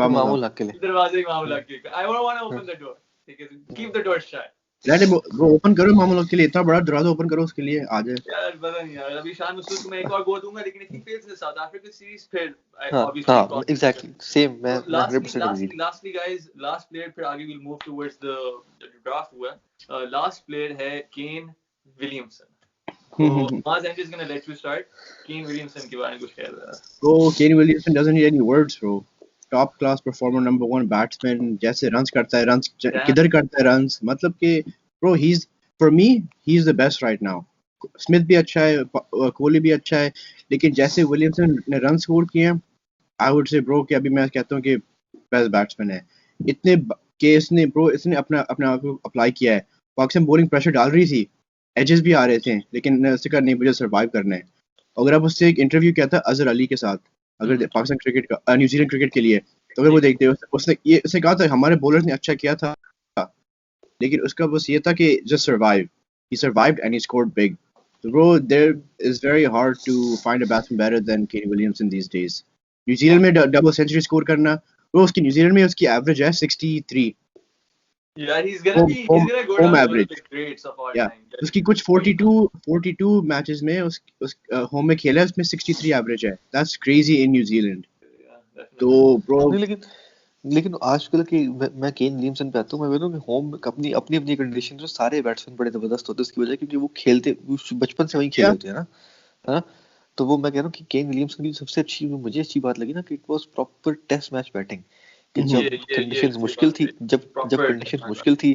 मामूल हक के लिए। दरवाजे ही मामूल हक के। I want to open the door. ठीक है keep the door shut. Let him bro, open करो मामूल के लिए, इतना बड़ा दरवाजा ओपन करो उसके लिए आ जाए। यार पता नहीं यार अभी शान मसूद को मैं एक और गो दूंगा लेकिन if he fails the South Africa series फिर हाँ एग्जैक्टली सेम मैं 100% agree. Lastly guys last player फिर आगे will move towards the draft हुआ। लास्ट प्लेयर है केन विलियमसन। तो आज I'm just gonna let you start. Kane Williamson के बारे में कुछ कह रहा है। Bro, Kane Williamson doesn't need any words, bro. Top class performer, number one batsman. जैसे runs करता है, runs किधर करता है runs, मतलब कि bro for me he's the best right now. Smith भी अच्छा है, कोहली भी अच्छा है, लेकिन जैसे विलियमसन ने रन स्कोर किए हैं, I would say bro कि अभी मैं कहता हूँ कि बेस्ट बैट्समैन है। इतने कि इसने अपना आप को अप्लाई किया है। पाकिस्तान बॉलिंग प्रेशर डाल रही थी, एजेस भी आ रहे थे, लेकिन उसने कहा नहीं मुझे सर्वाइव करना है। अगर आप उससे एक इंटरव्यू किया था अजहर अली के साथ, अगर पाकिस्तान क्रिकेट का न्यूजीलैंड क्रिकेट के लिए, तो अगर वो देखते हो उसने कहा था हमारे बॉलर्स ने अच्छा किया था, लेकिन उसका बस ये था कि just survive. He survived and he scored big. So bro, there is very hard to find a batsman better than Kane Williamson these days. New Zealand में डबल सेंचुरी स्कोर करना, bro उसकी न्यूजीलैंड में उसकी एवरेज है 63। Yeah, he's gonna Home be he's home gonna go home down the one of average. the greats of all Yeah, time. Yeah, उसकी कुछ 42 matches में उस होम में खेला है, उसमें 63 एवरेज है. That's crazy in New Zealand. yeah, तो definitely. bro, नहीं, लेकिन आजकल के मैं केन विलियमसन पे आता हूँ. मैं बोलूँ कि होम अपनी अपनी अपनी कंडीशन में सारे बैट्समैन बड़े जबरदस्त होते हैं उसकी वजह, क्योंकि वो खेलते वो बचपन से वहीं खेले yeah, होते हैं ना, है ना. तो वो मैं कह रहा हूँ कि केन विलियमसन की सबसे अच्छी मुझे अच्छी बात लगी ना कि it was proper test match batting, कि mhm. जब ये कंडीशंस सही मुश्किल बात थी, है. जब Proper कंडीशंस test match. मुश्किल थी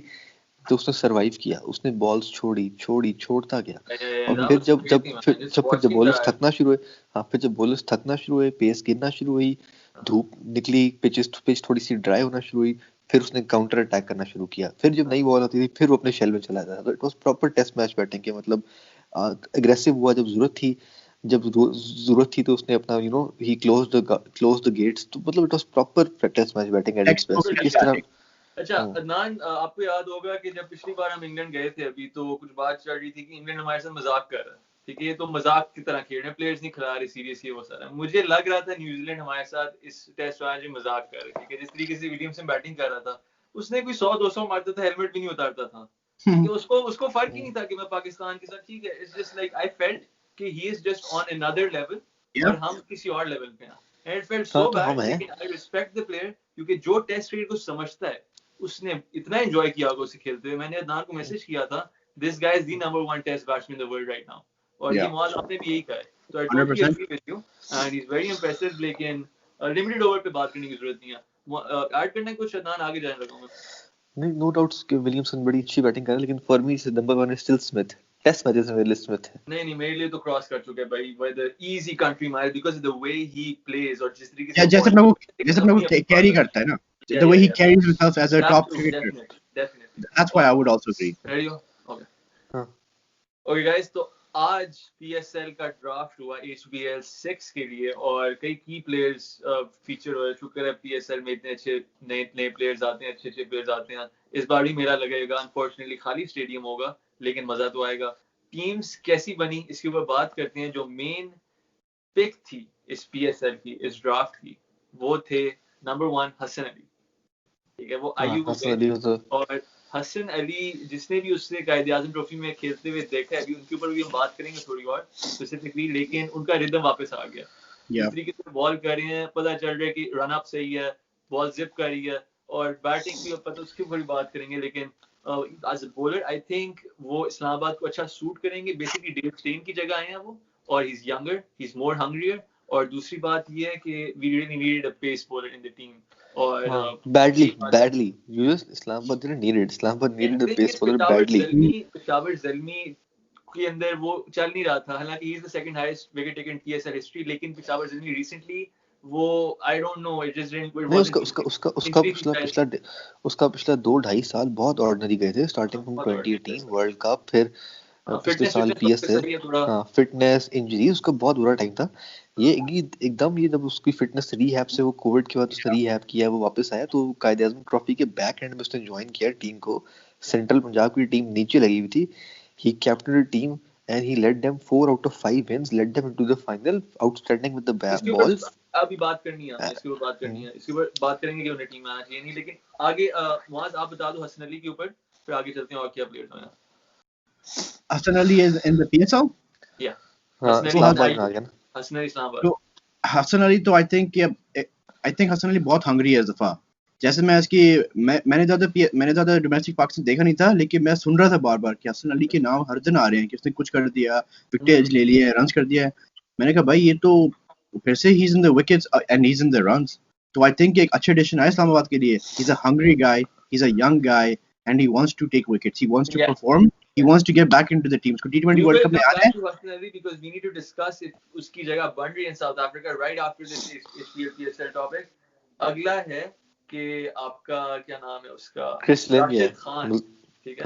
तो उसने सरवाइव किया, उसने बॉल्स छोड़ता गया. Yeah, और that फिर was जब crazy, man. Just जब watching बॉलर्स that. थकना शुरू हुए, हाँ फिर जब बॉलर्स थकना शुरू हुए, पेस गिरना शुरू हुई, धूप निकली, पिच थोड़ी सी ड्राई होना शुरू हुई, फिर उसने काउंटर अटैक करना शुरू किया. फिर जब नई बॉल आती थी फिर वो अपने शेल में चला जाता था. तो it was proper test match batting के मतलब एग्रेसिव हुआ जब जरूरत थी तो उसने अपना ही क्लोज द गेट्स. तो मतलब it was proper test match batting at its Textbook best. Proper किस test तरह match. अच्छा हम्म, अदनान, आपको याद होगा कि जब पिछली बार हम इंग्लैंड गए थे अभी, तो कुछ बात चल रही थी कि इंग्लैंड हमारे साथ मजाक कर रहा है. ठीक है, ये तो मजाक की तरह खेल रहे हैं, प्लेयर्स नहीं खिला रहे सीरियस, ये वो सारा. मुझे लग रहा था न्यूजीलैंड हमारे साथ इस टेस्ट मैच में मजाक कर रहे. ठीक है, जिस तरीके से विलियमसन बैटिंग कर रहा था, उसने कोई 100-200 मारता था, हेलमेट भी नहीं उतारता था. ठीक है, उसको उसको फर्क ही नहीं था कि मैं पाकिस्तान के साथ. ठीक है, it's just like I felt कि he is just on another level yeah, और हम किसी और लेवल पे हैं. एंड इट फेल्ट हाँ सो तो हम बैड, हैं. लेकिन आई रिस्पेक्ट द प्लेयर, क्योंकि जो टेस्ट क्रिकेट को समझता है उसने इतना एंजॉय किया होगा उसे खेलते हुए. मैंने अदनान को मैसेज किया था, this guy is the number 1 test batsman in the world right now. और ये yeah, मौज आपने भी यही कहा है. तो I totally 100%. Agree with you and he is very impressive. लेकिन लिमिटेड ओवर पे बात करने की जरूरत नहीं है. ऐड करना है कुछ अदनान, आगे जाने लगा मैं. नहीं, नो डाउट्स कि विलियमसन बड़ी अच्छी बैटिंग कर रहा है, लेकिन for me number 1 is still Smith. Test matches में मेरे लिए स्मिथ है. नहीं, मेरे लिए तो क्रॉस कर चुका है भाई, by the easy country mile, because the way he plays और जिस तरीके से Yeah, वो बॉलिंग जैसे अपना अपनी को अपनी carry बात है. करता है ना, या the way या he या carries himself as a that's top true, cricketer. Definitely. That's why I would also agree. Ready हो? ओके. हाँ. ओके गाइस, तो आज पीएसएल का ड्राफ्ट हुआ एचबीएल 6 के लिए और कई की प्लेयर्स फीचर हुए. शुक्र है पीएसएल में इतने अच्छे नए प्लेयर्स आते हैं, अच्छे प्लेयर्स आते हैं. इस बार भी मेरा लगेगा अनफॉर्चुनेटली खाली स्टेडियम होगा, लेकिन मजा तो आएगा. टीम्स कैसी बनी इसके ऊपर बात करते हैं. जो मेन पिक थी इस पीएसएल की, इस ड्राफ्ट की, वो थे नंबर 1 हसन अली. ठीक है, वो आईयू को हसन गए. अली तो और हसन अली जिसने भी उससे कायद-ए-आज़म ट्रॉफी में खेलते हुए देखा है, अभी उनके ऊपर भी हम बात करेंगे थोड़ी और स्पेसिफिकली, लेकिन उनका रिदम वापस आ गया. जिस Yeah, तरीके से बॉल कर रहे हैं, पता चल रहा है कि रन अप सही है, बॉल जिप कर रही है, और बैटिंग भी पता, उसके ऊपर भी बात करेंगे. लेकिन as a bowler I think वो इस्लामाबाद को अच्छा सूट करेंगे. बेसिकली डेव स्टेन की जगह आए हैं वो, और he is younger, he is more hungrier. और दूसरी बात ये है कि we really needed a pace bowler in the team. और badly US Islamabad needed a pace bowler badly. Peshawar Zalmi के अंदर वो चल नहीं रहा था. हालांकि he is the second highest wicket taker in PSL history, लेकिन पेशावर जल्मी रिसेंटली वो I don't know, it just didn't, नहीं, उसका पिछला 2-2.5 साल बहुत ऑर्डिनरी गए थे, स्टार्टिंग फ्रॉम 2018 वर्ल्ड कप, फिर पिछले साल पीएसएल. हाँ, फिटनेस इंजरी उसका बहुत बुरा टाइम था. ये एकदम ये जब उसकी फिटनेस रीहैब से, वो कोविड के बाद उसने रीहैब किया, वो वापस आया, तो कायद-ए-आज़म ट्रॉफी के बैक एंड में उसने ज्वाइन किया टीम को. सेंट्रल पंजाब की टीम नीचे लगी हुई थी. He captain the team and he led them 4 out of 5 wins, led them into the final, outstanding with the balls. अभी बात करनी है, इसके ऊपर बात करनी है, इसके ऊपर बात करेंगे कि उन्हें टीम में आना चाहिए नहीं. लेकिन आगे मुआज आप बता दो हसन अली के ऊपर, फिर आगे चलते हैं और क्या प्लेयर्स हैं. Hassan Ali is in the PSL. या हाँ, इस्लामाबाद में आ गया ना. हसन अली इस्लामाबाद. तो Hassan Ali तो I think Hassan Ali बहुत hungry है इस दफा. जैसे मैं इसकी मैंने ज़्यादा डोमेस्टिक पाकिस्तान देखा नहीं था, लेकिन मैं सुन रहा था बार बार कि हसन अली के नाम हर दिन आ रहे हैं कि उसने कुछ कर दिया, विकेट्स ले लिए, रन्स कर दिया है. मैंने कहा भाई ये तो फिर से he's in the wickets and he's in the runs. तो I think एक अच्छा एडिशन है इस्लामाबाद के लिए. He's a hungry guy, he's a young guy and he wants to take wickets, he wants to perform, he wants to get back into the team. उसको T20 world cup में आना है. Because we need to discuss if उसकी जगह बन रही है in South Africa right after this PSL topic. अगला है कि आपका क्या नाम है उसका, राशिद खान. ठीक है,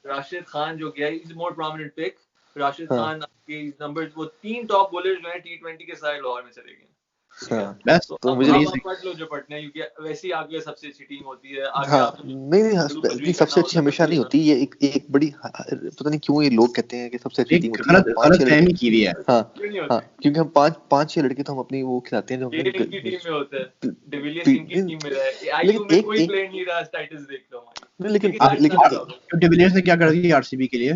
राशिद खान जो गया, is more prominent pick. Rashid Khan आपके नंबर्स, वो 3 टॉप बॉलर जो हैं T20 के सारे लाहौर में चले गए. तो मुझे पट लो जो पटना है, क्योंकि वैसे ही आपके सबसे अच्छी टीम होती है. नहीं, सबसे अच्छी हमेशा नहीं होती. ये एक बड़ी, पता नहीं क्यों ये लोग कहते हैं कि सबसे अच्छी टीम होती है. गलत फहमी की हुई है. हाँ, क्योंकि हम 5-6 लड़के तो हम अपनी वो खिलाते हैं जो हमने टीम में होते हैं. डिविलियर्स की टीम में रहा है, आईयू में कोई प्लेयर नहीं रहा. स्टेटस देख लो. नहीं, लेकिन क्योंकि लेकिन राजस्थान का तो डिविलियर्स ने क्या कर दिया आरसीबी के लिए?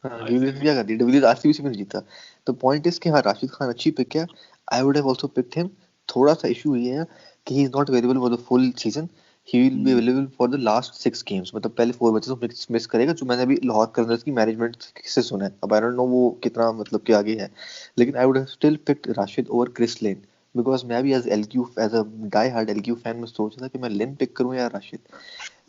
हाँ, डिविलियर्स क्या कर दिया, डिविलियर्स आरसीबी से भी नहीं जीता। तो पॉइंट इज कि हाँ, राशिद खान अच्छी पिक है, आई would have also picked him. थोड़ा सा इशू ये है कि he is not available for the full season, he will be available for the last 6 games, मतलब पहले 4 मैचेस को मिस करेगा, जो मैंने अभी लाहौर कलंदर्स की मैनेजमेंट से सुना है। अब आई डोंट नो वो कितना मतलब के आगे है, लेकिन I would have still picked Rashid over Chris Lynn, because मैं भी as LQ as a die hard LQ fan में सोच रहा था कि मैं लेन पिक करूं या राशिद,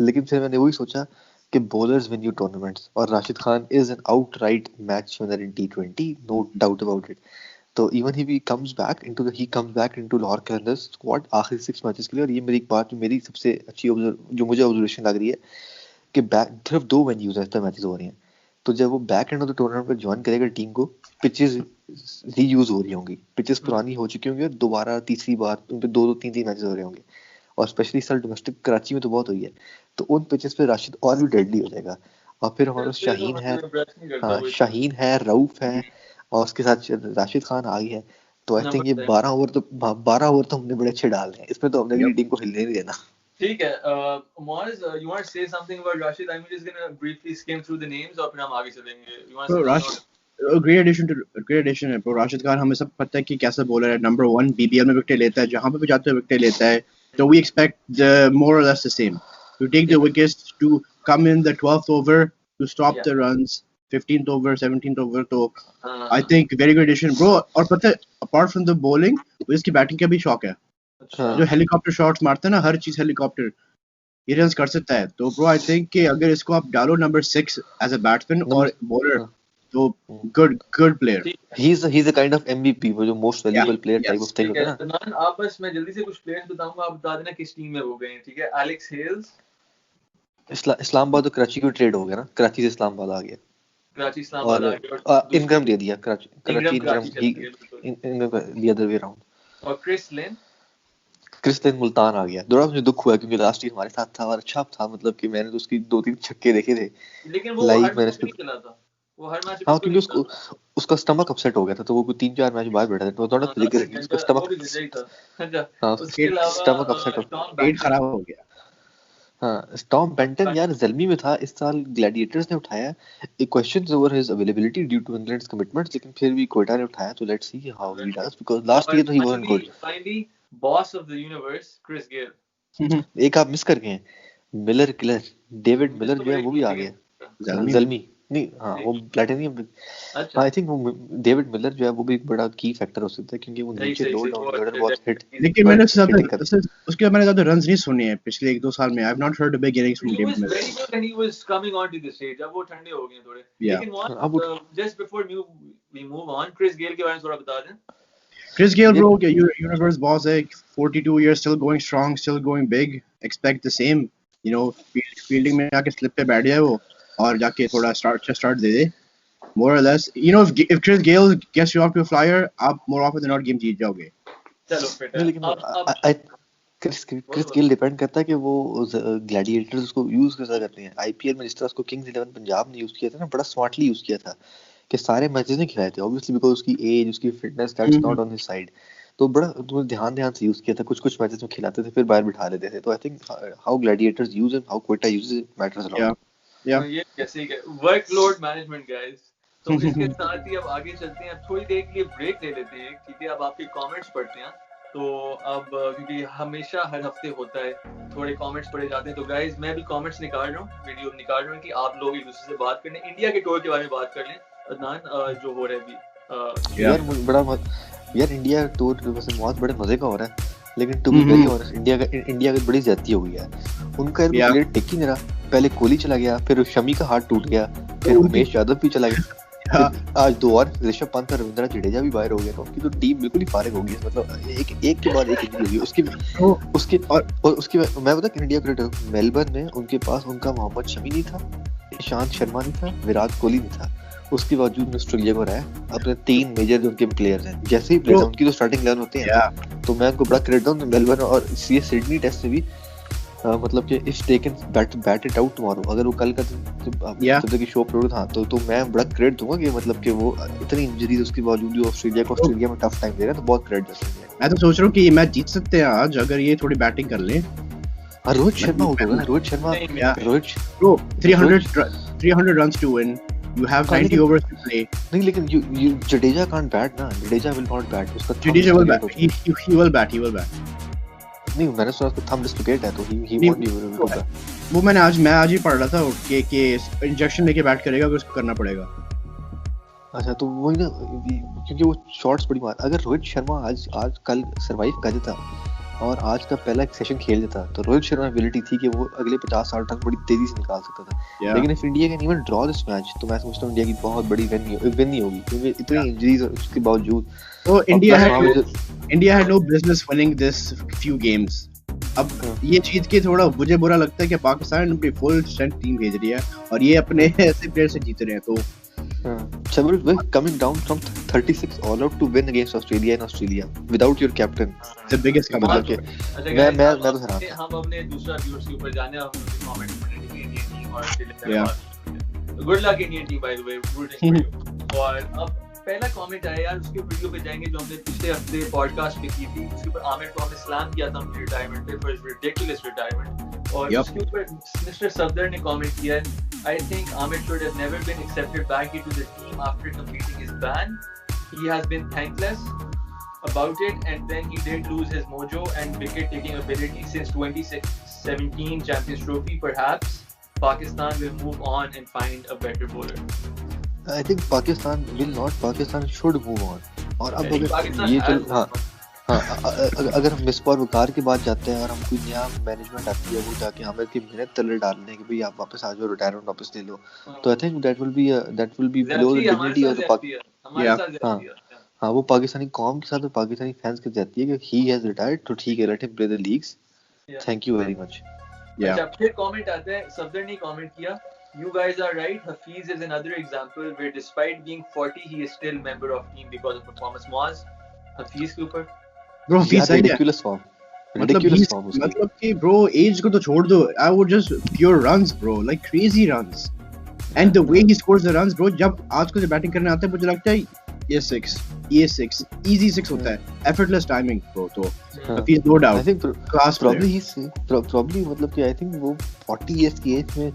लेकिन फिर मैंने वही सोचा कि bowlers win you tournaments, और Rashid Khan is an outright match winner in T20, no doubt about it. तो even if he comes back into Lahore Qalandars squad आखिरी 6 मैचेस के लिए, और ये मेरी एक बात जो मेरी सबसे अच्छी जो मुझे ऑब्जर्वेशन लग रही है कि बैक सिर्फ 2 वेन्यूज हैं, मैचेस हो रही हैं, तो जब वो back end of the tournament पर ज्वाइन करेगा टीम को, पिचेस रीयूज हो रही होंगी, पिचेस पुरानी हो चुकी होंगी और दोबारा तीसरी बार उन पे 2-3 मैचेस हो रहे होंगे, और स्पेशली इस साल डोमेस्टिक कराची में तो बहुत हुई है, तो उन पिचेस पे राशिद और भी डेडली हो जाएगा। और फिर हमारे पास शाहीन है, हाँ शाहीन है, रऊफ है, और उसके साथ राशिद खान आ गया है, तो आई थिंक ये 12 ओवर तो हमने बड़े अच्छे डाले हैं, इसमें तो हमने Yep. टीम को हिलने नहीं देना। ठीक है, Moaz, you want to say something about Rashid? I'm just gonna briefly skim through the names और फिर हम आगे चलेंगे. You want to Bro, say Rashid, something? great addition है bro. राशिद खान हमें सब पता है कि कैसा बॉलर है, नंबर 1 बीबीएल में विकेट लेता है, जहां पे भी जाता है विकेट लेता है, so we expect more or less the same to take the wickets, to come in the 12th over to stop Yeah. the runs, 15th over 17th over, तो I हाँ, think very good addition bro. और पता है apart from the bowling वो इसकी batting का भी शौक है, अच्छा. जो हेलीकॉप्टर शॉट्स मारता है ना, हर चीज हेलीकॉप्टर, ये रन्स कर सकता है, तो ब्रो आई थिंक कि अगर इसको आप डालो नंबर 6 एज अ बैट्समैन और बॉलर, तो गुड प्लेयर। ठीक है. he's a kind of MVP, वो जो most valuable player type yes. Of thing ठीक होता है, है ना। अदनान, आप बस मैं जल्दी से कुछ प्लेयर्स बताऊंगा, आप बता देना किस टीम में वो गए हैं. ठीक है, एलेक्स हेल्स इस्लामाबाद और कराची को ट्रेड हो गया ना, कराची से इस्लामाबाद आ गया, कराची इस्लामाबाद और आ गए, और इनकम दे दिया, कराची इंग्रम इनकम कराची चले गए, बिल्कुल. Income the other way around. और क्रिस लेन क्रिस लेन मुल्तान आ गया, थोड़ा मुझे दुख हुआ क्योंकि लास्ट ईयर हमारे साथ था और अच्छा था, मतलब कि मैंने तो उसकी 2-3 छक्के देखे थे, लेकिन वो लाइक हर मैंने मैच में नहीं चला था, वो हर मैच हाँ, में क्योंकि उसको उसका स्टमक अपसेट हो गया था, तो वो 3-4 मैच बाहर बैठा था, तो थोड़ा फिजिकल है उसका वो भी गंजा ही था. अच्छा, हाँ, उसके स्टमक अलावा अपसेट टॉम पेट खराब हो गया। हाँ, टॉम बेंटन यार ज़ल्मी में था इस साल, ग्लैडिएटर्स ने उठाया, एक questions over his availability due to England's commitments, लेकिन फिर भी क्वेटा ने उठाया, तो let's see how he does, because last year तो he wasn't good. Finally boss of the universe Chris Gayle. एक आप मिस कर गए हैं, मिलर किलर, डेविड मिलर जो है वो भी आ गया, ज़ल्मी नहीं, हाँ वो प्लैटिनियम, अच्छा, आई थिंक वो डेविड मिलर जो है वो भी एक बड़ा की फैक्टर हो सकता है, क्योंकि वो नीचे लो डाउन ऑर्डर बहुत हिट, लेकिन मैंने उसके मैंने ज्यादा रन्स नहीं सुने हैं पिछले 1-2 साल में। I have not heard a big innings from he was David Miller. very good and he was coming on to the stage. अब वो ठंडे हो गए हैं थोड़े. Yeah. लेकिन अब what just before we move on, Chris Gayle के बारे में थोड़ा बता दें. Chris Gayle bro, universe boss है, 42 years, still going strong, still going big, expect the same, you know, fielding में आके slip पे बैठ जाए वो और जाके थोड़ा start they they, more or less, you know, if Chris Gayle gets you off to a flyer, आप more often than not game जीत जाओगे। चलो फिर नहीं, लेकिन क्रिस गेल डिपेंड करता है कि वो ग्लैडिएटर्स उसको यूज कैसा करते हैं। आईपीएल में जिस तरह उसको किंग्स 11 पंजाब ने यूज किया था ना, बड़ा स्मार्टली यूज किया था, कि सारे मैचेस नहीं खिलाए थे, ऑब्वियसली बिकॉज़ उसकी एज, उसकी fitness that's not on his side, तो बड़ा ध्यान से यूज किया था, कुछ मैचेस में खिलाते थे फिर बाहर बिठा लेते थे, तो I think how Gladiators use and how Quetta uses it matters a lot. ये कैसे वर्कलोड मैनेजमेंट गाइस. तो इसके साथ ही अब आगे चलते हैं, अब थोड़ी देर के लिए ब्रेक ले लेते हैं. ठीक है, अब आपके कमेंट्स पढ़ते हैं. तो अब क्योंकि हमेशा हर हफ्ते होता है थोड़े कमेंट्स पढ़े जाते हैं, तो गाइस मैं भी कमेंट्स निकाल रहा हूँ, वीडियो निकाल रहा हूँ कि आप लोग एक दूसरे से बात कर लें, इंडिया के टूर के बारे में बात कर लें. अदनान जो हो रहा है अभी यार इंडिया टूर वैसे बहुत बड़े मजे का हो रहा है, लेकिन to be very honest India का बड़ी ज्यादती हो गई है, उनका प्लेयर टिक ही नहीं रहा, पहले कोहली चला गया, फिर शमी का हाथ टूट गया, फिर उमेश यादव भी चला गया, आज 2 और ऋषभ पंत और रविंद्र जडेजा भी बाहर हो गया, तो उनकी तो टीम बिल्कुल ही फारिग हो गई, मतलब एक के बाद एक इंजरी होगी उसकी मैं बता इंडिया क्रिकेट मेलबर्न में उनके पास उनका मोहम्मद शमी नहीं था, ईशांत शर्मा नहीं था, विराट कोहली नहीं था, उसके बावजूद ऑस्ट्रेलिया को रहा है, अपने 3 मेजर जो उनके प्लेयर्स हैं, जैसे ही प्लेयर्स उनकी तो स्टार्टिंग 11 होते हैं, तो मैं उनको बड़ा क्रेडिट दूं, मेलबर्न और ये सिडनी टेस्ट से भी मतलब कि if taken bat it out tomorrow, अगर वो कल का जब की शो अपलोड था, तो मैं बड़ा क्रेडिट दूंगा कि मतलब कि वो इतनी इंजरीज उसके बावजूद भी ऑस्ट्रेलिया में टफ टाइम दे रहा है, तो बहुत क्रेडिट देते हैं। मैं तो सोच रहा हूँ कि ये मैच जीत सकते हैं आज अगर ये थोड़ी बैटिंग कर लें, हाँ रोहित शर्मा आउट होगा ना, Rohit Sharma Yeah. Rohit Bro, 300 runs to win. You have हाँ 90 लेकिन overs to play. नहीं लेकिन you जडेजा can't bat ना, जडेजा will not bat, उसका thumb Jadeja will dislocate bat. होता है। He will bat. He will bat. नहीं मैंने सुना उसका thumb dislocate है तो he नहीं, won't be able to bat। वो मैं आज ही पढ़ रहा था कि इंजेक्शन लेके बैट करेगा, तो उसको करना पड़ेगा। अच्छा तो वही ना, क्योंकि वो शॉट्स बड़ी मार, अगर रोहित शर्मा आज कल सरवाइव कर देता और आज का पहला एक सेशन खेल देता तो रोहित शर्मा एबिलिटी थी कि वो अगले 50-60 रन बड़ी तेजी से निकाल सकता था। Yeah. लेकिन if India can even draw this match तो मैं समझता हूँ इंडिया की बहुत बड़ी विन नहीं होगी, क्योंकि इतनी इंजरीज और उसके बावजूद। So और India had no business winning this few games. अब ये चीज के थोड़ा मुझे बुरा लगता है कि पाकिस्तान अपनी फुल स्ट्रेंथ टीम भेज रही है और ये अपने ऐसे प्लेयर से जीत रहे हैं। तो Several were coming down from 36 all out to win against Australia in Australia without your captain. the biggest comeback. मतलब कि मैं तो हैरान था। हम अपने दूसरा व्यूअर्स के ऊपर जाने और उनके कमेंट पढ़ने के लिए टीम और Yeah. Good luck Indian team by the way, rooting for you. और अब पहला कमेंट आया यार, उसके वीडियो पे जाएंगे जो हमने पिछले हफ्ते पॉडकास्ट में की थी, उसके ऊपर आमिर को हमने सलाम किया था उनके रिटायरमेंट पे, फॉर हिज रिडिकुलस रिटायरमेंट। और Yup. उसके ऊपर मिस्टर सफदर ने कमेंट किया है, I think Amir should have never been accepted back into the team after completing his ban. He has been thankless about it, and then he did lose his mojo and wicket-taking ability since 2017 Champions Trophy. Perhaps Pakistan will move on and find a better bowler. I think Pakistan will not, Pakistan should move on। और अब अगर Pakistan ये has हाँ अगर हम मिसबा और वकार के बाद जाते हैं और हम कोई नया मैनेजमेंट आती है वो जाके आमिर की मेहनत तले डालने कि भाई आप वापस आ जाओ, रिटायरमेंट वापस ले लो, तो I think that will be below the dignity of the हाँ वो पाकिस्तानी कौम के साथ और पाकिस्तानी फैंस के जाती है कि ही हैज रिटायर्ड तो ठीक है, let him play the leagues, thank you very much. Yeah. अच्छा फिर कमेंट आता है, सफदर ने कमेंट किया, You guys are right. Hafiz is another example where despite being 40, he is still member of team because of performance. Moaz, Hafiz के ऊपर Bro, he's ridiculous form, ridiculous form उसकी। मतलब कि bro age को तो छोड़ दो, I would just pure runs bro, like crazy runs, and the way he scores the runs bro, जब आज को जब बैटिंग करने आता है मुझे लगता है ये 6 easy 6 होता है, effortless timing bro। तो Hafiz no doubt I think class probably he's probably मतलब कि I think वो 40 years की एज में,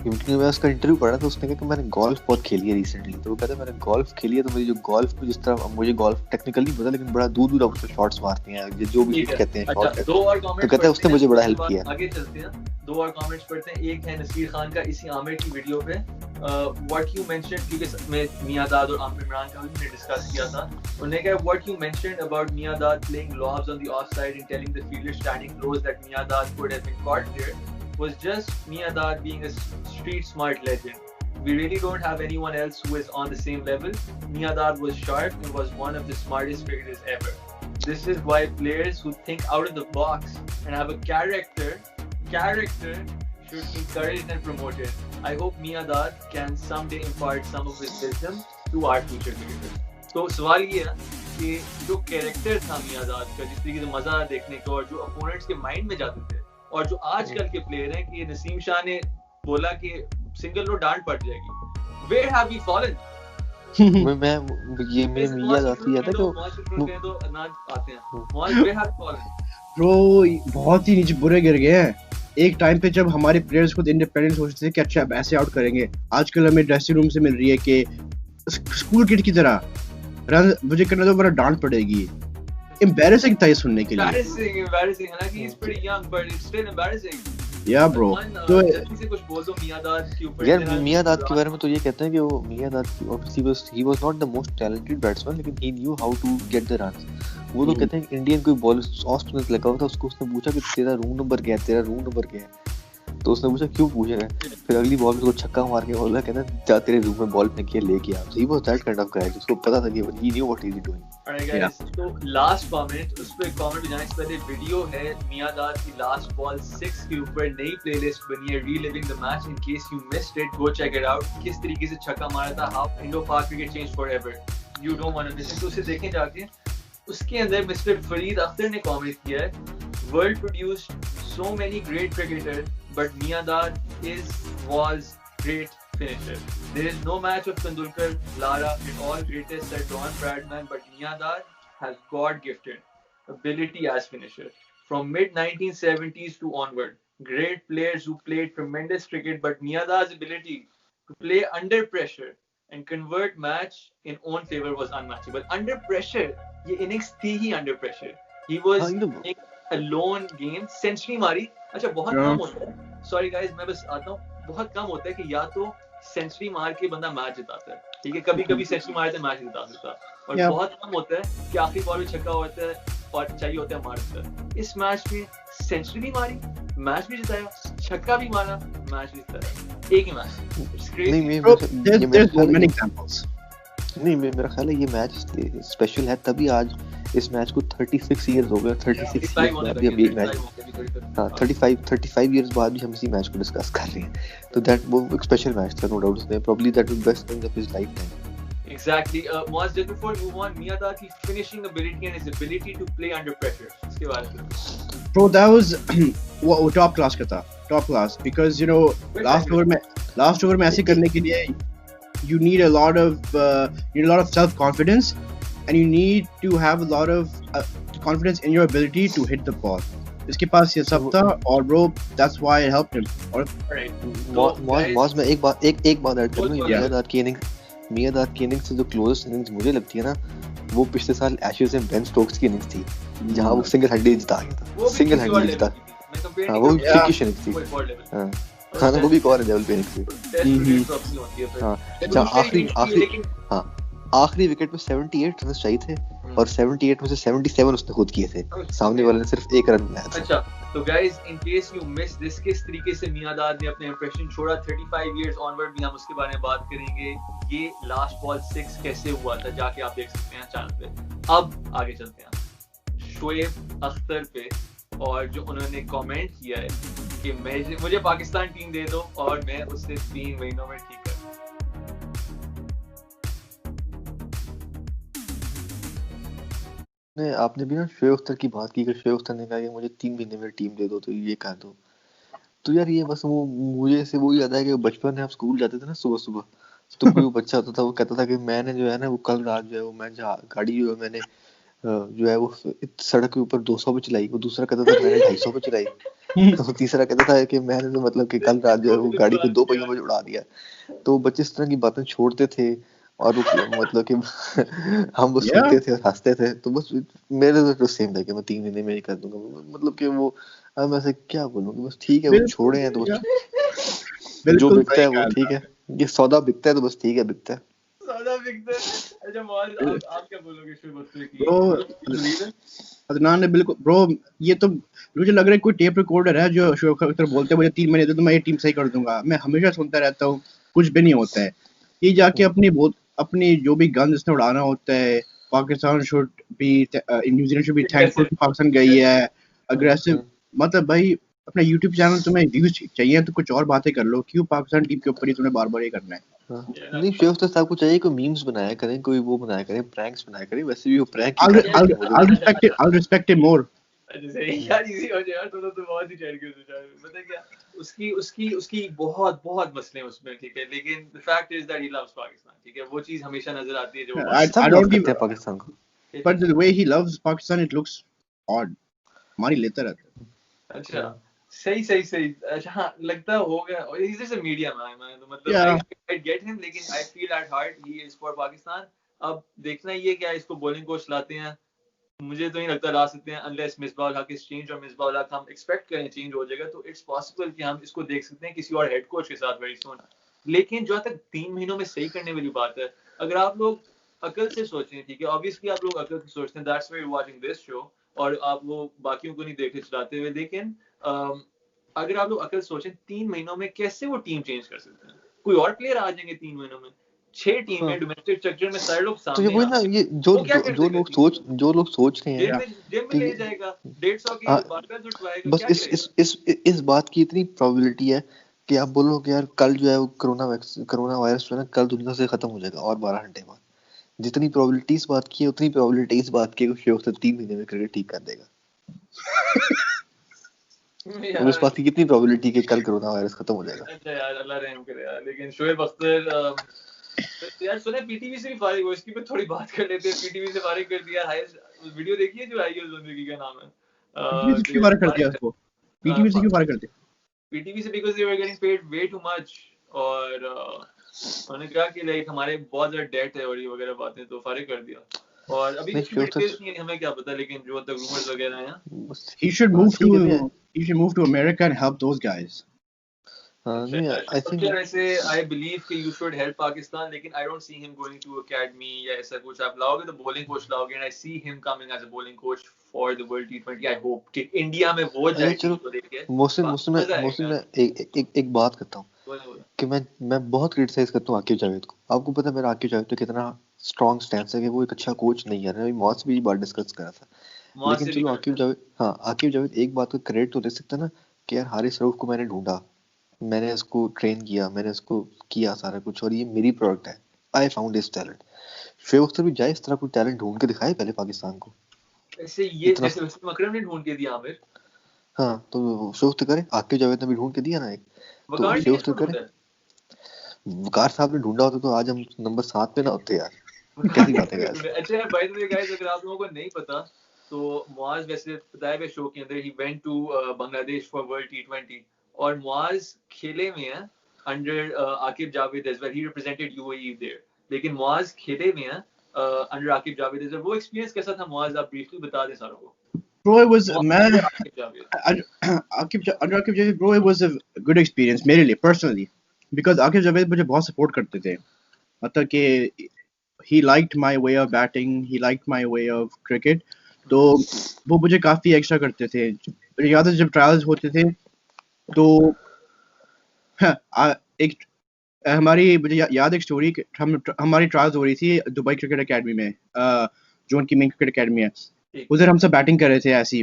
क्योंकि मैं उसका इंटरव्यू पढ़ा था, उसने कहा कि मैंने गोल्फ बहुत खेली है रिसेंटली, तो वो कहता है मैंने गोल्फ खेली है तो मुझे जो गोल्फ में जिस तरह मुझे गोल्फ टेक्निकली पता लेकिन बड़ा दूर दूर आप शॉट्स मारती हैं जो भी कहते हैं शॉट, अच्छा, दो और कमेंट तो कहता है उसने मुझे बड़ा हेल्प किया। आगे चलते हैं, दो और कमेंट्स पढ़ते हैं। एक है नसीर खान का इसी आमिर की वीडियो पे, व्हाट यू मेंशनड, क्योंकि मैं मियांदाद और आमिर इमरान का भी डिस्कस किया था, उन्होंने कहा what you mentioned about Miandad playing lobs on the off side and telling the fielder standing close that Miandad could have been caught there was just Miandad being a street smart legend. We really don't have anyone else who is on the same level. Miandad was sharp and was one of the smartest cricketers ever. This is why players who think out of the box and have a character should be encouraged and promoted. I hope Miandad can someday impart some of his wisdom to our future cricketers. तो सवाल ये है कि जो character था मियांदाद का, जिस तरीके से मजा देखने को और जो अपोनेंट्स के माइंड में जाते थे, और जो आजकल के प्लेयर हैं कि नसीम शाह ने बोला कि सिंगल नो डांट पड़ जाएगी, where have we fallen? मैं ये मियां जाती है तो अनाज आते हैं where have we fallen? bro बहुत ही नीचे बुरे गिर गए हैं। एक टाइम पे जब हमारे प्लेयर्स खुद इंडिपेंडेंट सोचते थे कि अच्छा ऐसे आउट करेंगे, आजकल हमें ड्रेसिंग रूम से मिल रही है कि स्कूल किड की तरह रन मुझे करना तो बड़ा डांट पड़ेगी। एम्बैरेसिंग था ये सुनने के लिए। Embarrassing, हालांकि he's pretty young but it's still embarrassing. Yeah bro, तो जल्दी से कुछ बोल दो मियांदाद के ऊपर। यार मियांदाद के बारे में तो ये कहते हैं कि वो Miandad obviously he was not the most talented batsman लेकिन he knew how to get the runs। वो तो कहते हैं इंडियन कोई बॉलर ऑफ स्पिनर लगा हुआ था, उसको उसने पूछा कि तेरा रूम नंबर क्या है, तो उसने पूछा क्यों पूछ रहा है, फिर अगली बॉल में उसको छक्का मार के बोला कहता जा तेरे रूम में बॉल फेंक के लेके आ। So he was that kind of guy, उसको पता था कि he knew what he was doing। Alright guys, तो लास्ट कमेंट, उस पे कमेंट जाने से पहले वीडियो है मियांदाद की लास्ट बॉल 6 के ऊपर, नई प्लेलिस्ट बनी है reliving the match, in case you missed it go check it out. किस तरीके से छक्का मारा था, how Indo Pak cricket change forever, you don't want to miss it, तो उसे देखें जाके। उसके अंदर मिस्टर फरीद अख्तर ने कमेंट किया है, world produced so many great cricketers but Miandad was great finisher. There is no match of Tendulkar, Lara and all greatest at Don Bradman, but Miandad has God gifted ability as finisher. from mid 1970s to onward. Great players who played tremendous cricket, but Miyada's ability to play under pressure and convert match in own favor was unmatchable. Under pressure, ये innings थी ही under pressure. He was हाँ, playing a lone game, century मारी. अच्छा बहुत Yeah. कम होता है. Sorry guys, मैं बस आता हूँ. बहुत कम होता है कि या तो सेंचुरी मार के बंदा मैच जिताता है, ठीक है, कभी कभी सेंचुरी मार के मैच जिता सकता है, और Yeah. बहुत कम होता है कि आखिरी बॉल में छक्का होता है और चाहिए होता है मार देता है. इस मैच में सेंचुरी भी मारी, मैच भी जिताया, छक्का भी मारा, मैच भी जिताया, एक ही मैच. It's crazy. नहीं Bro, ये मेरा there's ख्याल है many कि- examples. नहीं मेरा ख्याल है ये मैच स्पेशल है, तभी आज इस मैच को 36 इयर्स हो गए. 36 35 इयर्स होने बाद भी लगे, हम ये 35 मैच, होने लगे, हाँ 35 इयर्स बाद भी हम इसी मैच को डिस्कस कर रहे हैं. तो दैट वो एक स्पेशल मैच था, नो डाउट. उसने probably that was best thing of his lifetime. Exactly. Moaz, just before we move on, Miyadaki's finishing ability and his ability to play under pressure. इसके बारे में. Bro, that was वो top class का था, top class, because you know last over में ऐसे करने के लिए you need a lot of self confidence, and you need to have a lot of confidence in your ability to hit the ball. इसके पास ये सब था, और bro, that's why it helped him. और Alright. मौज में एक बात ऐड करूँ. बोल, मियादाद की इनिंग्स से जो क्लोजेस्ट इनिंग्स मुझे लगती है ना, वो पिछले साल एशेज में बेन स्टोक्स की इनिंग्स थी, जहां वो सिंगल हैंडली जिता गया था. वो भी सिंगल किसी और हैंडली level जिता. की थी. मैं compare हाँ नहीं वो कर रहा. फ्रीकिश इनिंग्स थी. वो एक और level. हाँ हाँ ना, वो भी एक और लेवल पे इनिंग्स थी. Test cricket तो अपनी होती है फिर. हाँ लेकिन जहाँ दूसरी आखिरी innings थी, लेकिन आखिरी विकेट में 78 रन चाहिए थे, और 78 में से 77 उसने खुद किए थे. सामने वाले ने सिर्फ एक रन बनाया था. अच्छा, तो guys in case you miss this, किस तरीके से मियादाद ने अपने इंप्रेशन छोड़ा 35 इयर्स ऑनवर्ड भी हम उसके बारे में बात करेंगे. ये लास्ट बॉल 6 कैसे हुआ था जाके आप देख सकते हैं चैनल पे. अब आगे चलते हैं शोएब अख्तर पे, और जो उन्होंने कमेंट किया है कि मुझे पाकिस्तान टीम दे दो और मैं उससे 3 महीनों में ठीक कर. आपने भी ना शोएब अख्तर की बात की कि शोएब अख्तर ने कहा कि मुझे 3 महीने में टीम दे दो, तो ये कर दो. तो यार ये बस वो मुझे से वो याद है कि बचपन में आप स्कूल जाते थे ना सुबह सुबह, तो कोई बच्चा होता था वो कहता था कि मैंने जो है ना वो कल रात जो है वो मैं गाड़ी जो है मैंने जो है वो सड़क के ऊपर 200 पे चलाई, वो दूसरा कहता था मैंने 250 पे चलाई, तो तीसरा कहता था कि मैंने तो मतलब कि कल रात जो है वो गाड़ी को 2 पहियों में उड़ा दिया. तो बच्चे इस तरह की बातें छोड़ते थे, और वो मतलब कि हम वो सुनते थे और हंसते थे. तो बस मेरे तो सेम था कि मैं 3 महीने में ही कर दूंगा. मतलब कि वो अब मैं से क्या बोलूं कि बस ठीक है वो छोड़े हैं तो बस जो बिकता है वो ठीक है. ये सौदा बिकता है तो बस ठीक है, बिकता है. सौदा बिकता है. अच्छा मौज, आप क्या बोलोगे शोएब अख्तर की? अदनान ने बिल्कुल ब्रो, ये तो मुझे लग रहा है कोई टेप रिकॉर्डर है जो शोएब अख्तर बोलते हैं मुझे 3 महीने दे तो मैं ये टीम सही कर दूंगा. मैं हमेशा सुनता रहता हूँ, कुछ भी नहीं होता है. ये जाके अपनी जो भी गन इसने उड़ाना होता है, Pakistan should be New Zealand should be thankful कि पाकिस्तान गई है अग्रेसिव. मतलब भाई अपना YouTube चैनल तुम्हें व्यूज चाहिए तो कुछ और बातें कर लो, क्यों पाकिस्तान टीम के ऊपर ही तुम्हें बार-बार ये करना है. नहीं शोएब अख्तर साहब को चाहिए कोई मीम्स बनाया करें, कोई वो बनाया करें, प्रैंक्स बनाया करें. वैसे भी वो prank I'll respect it more. यार इजी हो जाए यार, तो बहुत ही चढ़ गए यार. पता है क्या, उसकी बहुत मसले हैं उसमें, ठीक है, लेकिन the fact is that he loves Pakistan, ठीक है, वो चीज हमेशा नजर आती है जो I don't give पाकिस्तान को. but the way he loves Pakistan it looks odd. मारी लेता रहता है. अच्छा सही. अच्छा हाँ लगता होगा. he's just a media man, तो मतलब Yeah. I get him, लेकिन I feel at heart he is for Pakistan. अब देखना ये क्या इसको बॉलिंग कोच लाते हैं, मुझे तो नहीं लगता ला सकते हैं unless मिसबाह उल हक इज चेंज, और मिसबाह उल हक हम एक्सपेक्ट करें चेंज हो जाएगा, तो इट्स पॉसिबल कि हम इसको देख सकते हैं किसी और हेड कोच के साथ वेरी सून. लेकिन जो तक 3 महीनों में सही करने वाली बात है, अगर आप लोग अकल से सोचें, ठीक है, ऑब्वियसली आप लोग अकल से सोचते हैं, that's why you watching this show, और आप वो बाकियों को नहीं देखे चलाते हुए, लेकिन अगर आप लोग अकल सोचें 3 महीनों में कैसे वो टीम चेंज कर सकते हैं. कोई और प्लेयर आ जाएंगे 3 महीनों में. 6 टीम में डोमेस्टिक स्ट्रक्चर में सारे लोग तो ये वही ना, ये जो लोग सोच रहे हैं जिम में ले जाएगा 150 की बारबेल उठवाएगा. बस इस बात की इतनी प्रोबेबिलिटी है कि आप बोलो कि यार कल जो है वो कोरोना वायरस जो है ना कल दुनिया से खत्म हो जाएगा और 12 घंटे बाद. जितनी प्रोबेबिलिटी इस बात की है उतनी प्रोबेबिलिटी इस बात की है कि शोएब अख्तर 3 महीने में क्रिकेट ठीक कर देगा. और उस बात की कितनी प्रोबेबिलिटी कि कल कोरोना वायरस खत्म हो जाएगा. अच्छा यार अल्लाह रहम करे यार. लेकिन शोएब अख्तर यार सुने पीटीवी से भी फारिग हो, इसकी पे थोड़ी बात कर लेते हैं. पीटीवी से फारिग कर दिया. हाईएस्ट वीडियो देखी है जो आई है उस बंदे की, क्या नाम है, पीटीवी से तो क्यों ये बाहर कर बात दिया उसको? पीटीवी से क्यों बाहर कर दिया? पीटीवी से because they were getting paid way too much और उन्होंने कहा कि लाइक हमारे बहुत ज्यादा डेट है और ये वगैरह बातें, तो फारिग कर दिया। और अभी नहीं उसकी फिर कोई तो डिटेल्स नहीं है, हमें क्या पता, लेकिन जो तक रूमर्स वगैरह हैं। बस He should हाँ move ठीक है to भैया he should move to America and help those guys. हाँ अच्छा, नहीं आई structure थिंक ऐसे आई बिलीव कि यू शुड हेल्प पाकिस्तान, लेकिन I don't see him going to academy या ऐसा कुछ। आप लाओगे तो बॉलिंग कोच लाओगे, and I see him coming as a bowling coach for the world टी20। आई होप कि इंडिया में वो अच्छा जाए टीम चलो को लेके, मोहसिन मोहसिन मजा मैं मोहसिन आएगा। मैं एक बात करता हूँ बोले बोले। कि मैं बहुत क्रिटिसाइज करता हूँ आकिब जावेद को। आपको पता है मेरा आकिब जावेद पे कितना स्ट्रॉन्ग स्टैंड है कि वो एक अच्छा कोच नहीं है। मैं मौत से भी ये बात डिस्कस करा था। मौत लेकिन से भी चलो करते आकिब हैं। जावेद, हाँ आकिब जावेद एक बात का क्रेडिट तो दे सकता है ना कि यार हारिस रऊफ को मैंने ढूंढा, मैंने उसको ट्रेन किया, मैंने उसको किया सारा कुछ और ये मेरी प्रोडक्ट है। I found this talent. Shoaib Akhtar भी जाए इस तरह कोई टैलेंट ढूंढ के दिखाए पहले पाकिस्तान को। ऐसे ये इतना जैसे वसीम अकरम ने ढूंढ के दिया आमिर, हाँ तो शुएब अख्तर करे, आकिब जावेद ने भी ढूंढ के दिया ना एक, तो वकार ने शुएब किसको अख्तर करे। ढूंढा है? वकार साहब ने ढूंढा होता तो आज हम नंबर 7 पे ना होते यार। वकार कैसी ने बात है किसको यार। ढूंढा? अच्छा बाय द वे गाइस, अगर आप लोगों को नहीं पता तो मुआज वैसे बताया गया शो के अंदर, he went to Bangladesh for world टी20, और मुआज खेले में है under Aqib Javed as well, he represented UAE there, लेकिन मुआज खेले में है under Aqib Javed as well. वो एक्सपीरियंस कैसा था मुआज, आप ब्रीफली बता दें सारों को। Bro, it was Muaz man. under Aqib Javed. Under Akif Javed, bro, it was a good experience मेरे लिए personally, because Akif Javed मुझे बहुत support करते थे। मतलब कि he liked my way of batting, he liked my way of cricket, तो वो मुझे काफी एक्स्ट्रा करते थे। मुझे याद है जब ट्रायल्स होते थे तो एक हमारी मुझे याद एक स्टोरी, हम हमारी ट्रायल्स हो रही थी दुबई क्रिकेट एकेडमी में, जो उनकी मेन क्रिकेट एकेडमी है। ठीक। उधर हम सब बैटिंग कर रहे थे ऐसी,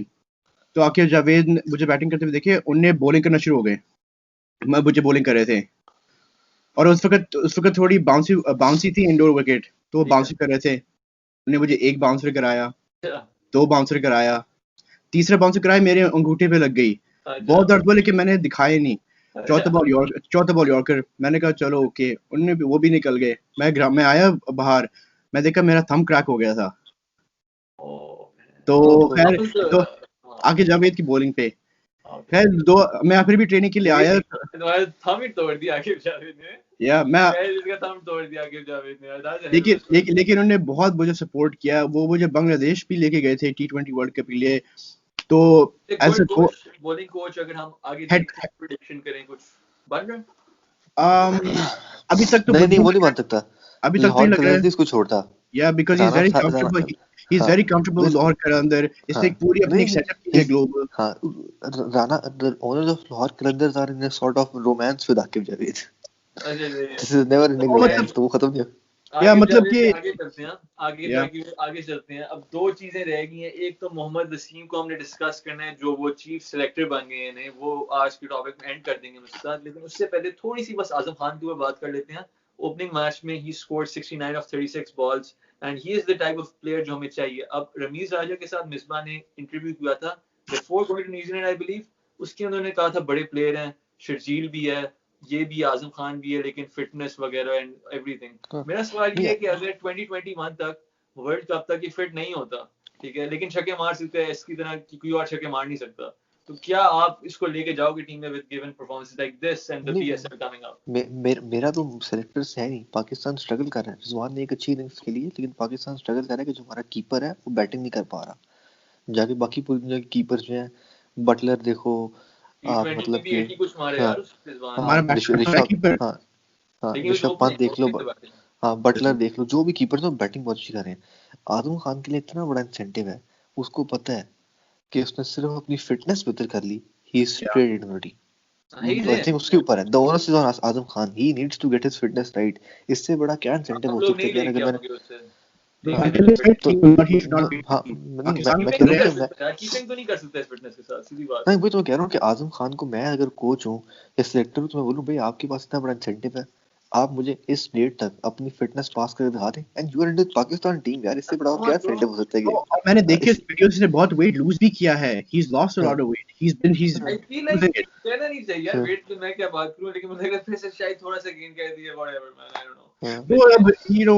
तो आकिब जावेद मुझे बैटिंग करते हुए देखे, उनने बॉलिंग करना शुरू हो गए, मैं मुझे बॉलिंग कर रहे थे। और उस वक्त थोड़ी बाउंसी थी इंडोर विकेट, तो वो ठीक है। बाउंसी कर रहे थे। उन्होंने मुझे एक बाउंसर कराया, अच्छा 2 बाउंसर कराया, तीसरा बाउंसर कराया मेरे अंगूठे पे लग गई, बहुत अच्छा दर्द हुआ, लेकिन मैंने दिखाया नहीं। अच्छा। चौथा बॉल यॉर्कर, मैंने कहा चलो ओके, उनने भी वो भी निकल गए। मैं आया बाहर, मैं देखा मेरा थंब क्रैक हो गया था। Oh, तो तो खैर, तो हाँ, आगे जावेद की बॉलिंग पे okay. खैर दो, मैं फिर भी ट्रेनिंग के लिए आया। तुम्हारा थंब ही तोड़ दिया आकिब जावेद ने। या मैं गाइस इसका थंब तोड़ दिया आकिब जावेद ने। That's a hell of a story. लेकिन उन्होंने बहुत मुझे सपोर्ट किया। वो मुझे बांग्लादेश भी लेके गए थे टी20 वर्ल्ड कप के लिए। तो एक as good a coach, bowling coach, अगर हम आगे हेड, देखते हैं, प्रेडिक्शन करें कुछ बन रहा है। अभी तक तो नहीं नहीं नहीं वो नहीं लग मान रहा सकता। है, अभी तक तो नहीं लाहौर लग रहा है। कलंदर्स को छोड़ता। या because he is Rana very Rana comfortable, he is हाँ वेरी कंफर्टेबल नहीं लाहौर के अंदर। इसने हाँ एक पूरी अपनी नहीं एक नहीं सेटअप की है he's ग्लोबल। हाँ Rana the owners of Lahore Qalandars are in a sort of romance with Akif Javid. अच्छा This is never ending वो romance, मतलब तो वो खत्म नहीं या आगे मतलब जावे कि से आगे चलते हैं। आगे या जाके आगे चलते हैं। अब दो चीजें रह गई हैं। एक तो मोहम्मद वसीम को हमने डिस्कस करना है, जो वो चीफ सेलेक्टर बन गए हैं, वो आज के टॉपिक में एंड कर देंगे उसके साथ। लेकिन उससे पहले थोड़ी सी बस आजम खान के ऊपर बात कर लेते हैं। ओपनिंग मैच में he scored 69 of 36 balls, and he is the type of player जो हमें चाहिए। अब रमीज राजा के साथ मिसबा ने इंटरव्यू किया था before going to New Zealand I believe, उसके उन्होंने कहा था बड़े प्लेयर हैं, शर्जील भी है, ये भी, आजम खान भी है, लेकिन फिटनेस वगैरह एंड एवरीथिंग। मेरा सवाल ये नहीं है कि अगर 2021 तक वर्ल्ड कप तक ये फिट नहीं होता, ठीक है, लेकिन छक्के मार सकते हैं इसकी तरह कि कोई और छक्के मार नहीं सकता, तो क्या आप इसको लेके जाओगे टीम में with given performance like this and the नहीं पीएसएल कमिंग अप? मेरा तो सेलेक्टर्स है नहीं। पाकिस्तान स्ट्रगल कर रहा है। रिजवान ने एक अच्छी इनिंग्स खेली है लेकिन पाकिस्तान स्ट्रगल कर रहा है कि जो हमारा कीपर है वो बैटिंग नहीं कर पा रहा। जाके बाकी पूरी दुनिया के कीपर जो हैं, बटलर देखो आप, टी20 में मतलब भी कि 80 कुछ मारे हाँ यार उस रिजवान ने, हमारा हाँ ऋषभ कीपर। हाँ हाँ लेकिन वो ऋषभ पंत ओपनिंग देख लो ओपनिंग तो बैटिंग। हाँ बटलर देख लो, जो भी कीपर तो बैटिंग बहुत अच्छी कर रहे हैं। आजम खान के लिए इतना बड़ा इंसेंटिव है, उसको पता है कि उसने सिर्फ अपनी फिटनेस बेहतर कर ली, ही इज या स्ट्रेट इन ऑलरेडी। ही तो आई थिंक उसके ऊपर है, the onus is on Azam Khan, he needs to get his fitness right. इससे बड़ा क्या इंसेंटिव हम हो लोग सकता है नहीं कि यार लेके अगर मैंने आओगे उससे, हाँ देखें until his fit, तो he should not be हाँ picking. नहीं पाकिस्तान मैं में कीपिंग कह कर नहीं रहा रहे हूँ कर कि मैं सकता यार, कीपिंग तो नहीं कर सकता इस फिटनेस के साथ, सीधी बात नहीं है। वही तो मैं कह रहा हूँ कि आजम खान को मैं अगर कोच हूँ या सिलेक्टर हूँ तो मैं बोलूँ भाई आपके पास इतना बड़ा इंसेंटिव है, आप मुझे इस डेट तक अपनी फिटनेस पास करके दिखा दें and you are in the Pakistan team यार, इससे बड़ा और क्या फ्रेंडशिप हो सकता है तो और मैंने देखी उस वीडियो से बहुत वेट लूज भी किया है. He's lost a lot of weight. He's I feel like losing it. कहना नहीं चाहिए यार हाँ. वेट पे मैं क्या बात करूं, लेकिन मुझे लग रहा है फिर से शायद थोड़ा सा गेन कर दिया, whatever man, I don't know. Well,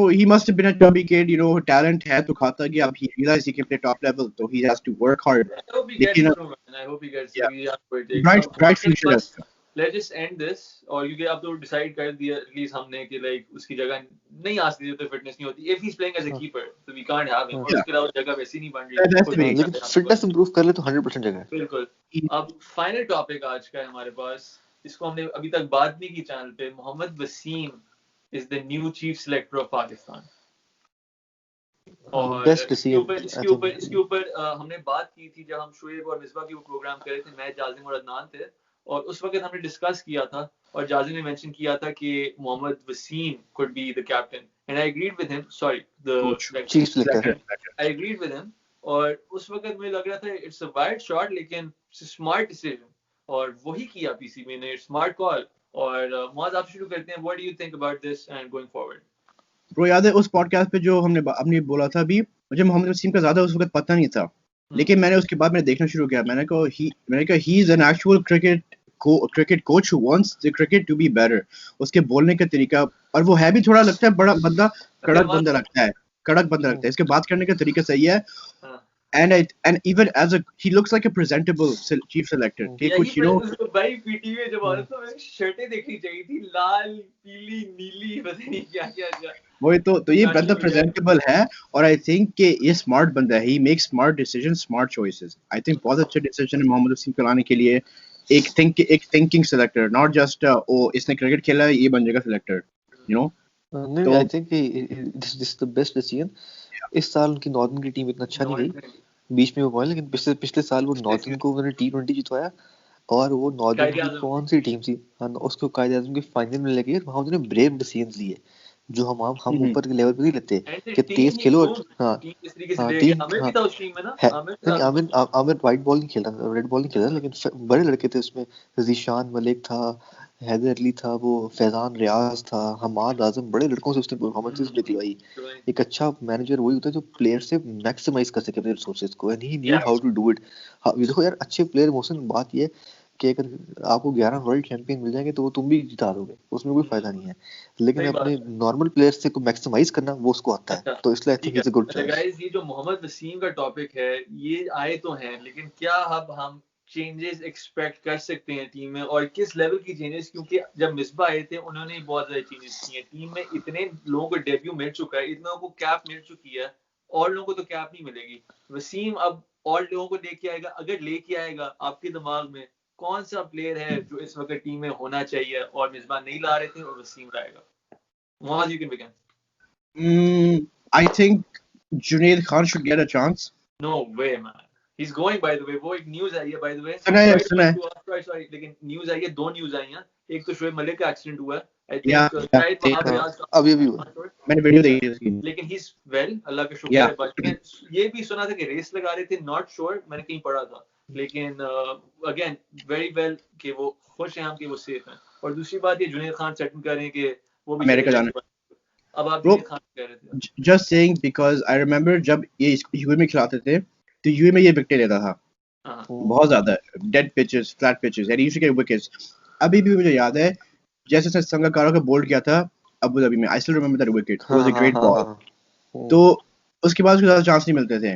he must have been a chubby kid. Talent है तो खाता गया. अब he realized he can play top level, so he has to work hard. I hope he gets लेकिन through, man. I hope he gets yeah, through. Yeah, what it takes. bright future है उसका. Let's just end this. और क्योंकि अब तो decide कर दिया at least हमने कि लाइक उसकी जगह नहीं आ सकती तो फिटनेस नहीं होती. If he's playing as a keeper, so we can't have him. और Yeah. उसके अलावा जगह वैसी नहीं बन That has to रही. be. लेकिन फिटनेस इंप्रूव कर ले तो 100% जगह है. बिल्कुल. अब फाइनल टॉपिक आज का है हमारे पास, इसको हमने अभी तक बात नहीं की चैनल पे. Mohammad Wasim is the new chief selector of Pakistan. और बेस्ट डिसीजन. इसके ऊपर हमने बात की थी जब हम शुएब और मिसबा की वो प्रोग्राम कर रहे थे. मैं, जाजिम और अदनान थे, और उस वक्त हमने डिस्कस किया था और जाजिम ने मेंशन किया था कि Mohammad Wasim could be the captain and I agreed with him. Sorry, the chief selector. I agreed with him. और उस वक्त मुझे लग रहा था it's a wild shot लेकिन it's a smart decision और वही किया पीसीबी ने. Smart call. और मुआज आप शुरू करते हैं. What do you think about this and going forward? Bro, याद है उस पॉडकास्ट पे जो हमने बोला था अभी, मुझे मोहम्मद वसीम का ज्यादा उस वक्त पता नहीं था, लेकिन मैंने उसके बाद देखना शुरू किया. मैंने कहा he is an actual cricket coach who wants the cricket to be better. उसके बोलने का तरीका, और वो है भी थोड़ा लगता है बड़ा बंदा, कड़क बंदा लगता है. इसके बात करने का तरीका सही है. And even as he looks like a presentable chief selector. भाई पीटीवी में जब आ रहा था मैंने शर्टें देखनी चाहिए थी, लाल पीली नीली पता नहीं क्या. वही तो ये बंदा प्रेजेंटेबल है और आई थिंक कि ये स्मार्ट बंदा है. He makes smart decisions, smart choices. I think बहुत अच्छा डिसीजन है मोहम्मद वसीम को लाने के लिए. एक थिंकिंग सेलेक्टर, नॉट जस्ट इसने क्रिकेट खेला है ये बन जाएगा सेलेक्टर, नहीं, I think this is the best decision. इस साल उनकी नॉर्दर्न की टीम इतना अच्छा नहीं गई, बीच में वो पहुंचे, लेकिन पिछले साल वो नॉर्दर्न को उन्होंने T20 जितवाया. और वो नॉर्दर्न की कौन सी टीम थी, उसको कायदे आज़म के फाइनल में लेके वहां उन्होंने ब्रेव डिसीजंस लिए जो हम ऊपर के लेवल पे नहीं लेते कि तेज खेलो. हाँ, आमिर वाइट बॉल नहीं खेल रहा, रेड बॉल नहीं खेल रहा, लेकिन बड़े लड़के थे उसमें. ज़ीशान मलिक था, हैदर अली था, वो फैजान रियाज था, हमाद आजम, बड़े लड़कों से उसने परफॉर्मेंसेस दिखलाई. एक अच्छा मैनेजर वही होता है जो प्लेयर से मैक्सिमाइज कर सके अपने रिसोर्सेज को, and he knew how to do it. देखो यार, अच्छे प्लेयर मोहसिन, बात ये कि अगर आपको 11 वर्ल्ड चैंपियन मिल जाएंगे तो वो तुम भी जिता दोगे, उसमें कोई फायदा नहीं है, लेकिन अपने नॉर्मल प्लेयर्स से को मैक्सिमाइज करना वो उसको आता है. तो इसलिए I think it's a good choice. Guys, ये जो मोहम्मद वसीम का टॉपिक है ये आए तो हैं, लेकिन क्या अब हम चेंजेस एक्सपेक्ट कर सकते हैं टीम में, और किस लेवल की चेंजेस? क्योंकि जब मिसबा आए थे उन्होंने बहुत ज्यादा चेंजेस किए हैं टीम में. इतने लोगों को डेब्यू मिल चुका है, इतनों को कैप मिल चुकी है, और लोगों को तो कैप नहीं मिलेगी. वसीम अब और लोगों को लेके आएगा. अगर लेके आएगा, आपके दिमाग में कौन सा प्लेयर है जो इस वक्त टीम में होना चाहिए और मिसबा नहीं ला रहे थे और वसीम लाएगा? Muaz, you can begin. I think Junaid Khan should get a chance. No way, man. He's going, by the way. वो एक न्यूज़ आई है, by the way. सुना है. Sorry, लेकिन न्यूज़ आई है, 2 न्यूज़ आई हैं. एक तो शुएब मलिक का एक्सीडेंट हुआ है. I Yeah, think अभी हुआ. मैंने वीडियो देखी उसकी. लेकिन he's well, अल्लाह का शुक्र है. बट ये भी सुना था कि रेस लगा रहे थे, not sure, मैंने कहीं पढ़ा था. लेकिन अगेन वेरी वेल कि वो खुश हैं हम कि वो सेफ हैं. और दूसरी बात ये जुनैद खान सेटिंग कर रहे हैं कि वो भी अमेरिका जाने. अब आप जुनैद खान कह रहे थे. Just saying because I remember जब ये यूए में खिलाते थे तो यूए में ये विकेट लेता था बहुत ज्यादा, dead pitches, flat pitches, and used to get wickets. अभी भी मुझे याद है जैसे उसने संगकारा को बोल्ड किया था अबू धाबी में. I still remember that wicket. It was a great ball. तो उसके बाद उसको ज्यादा चांस नहीं मिलते थे.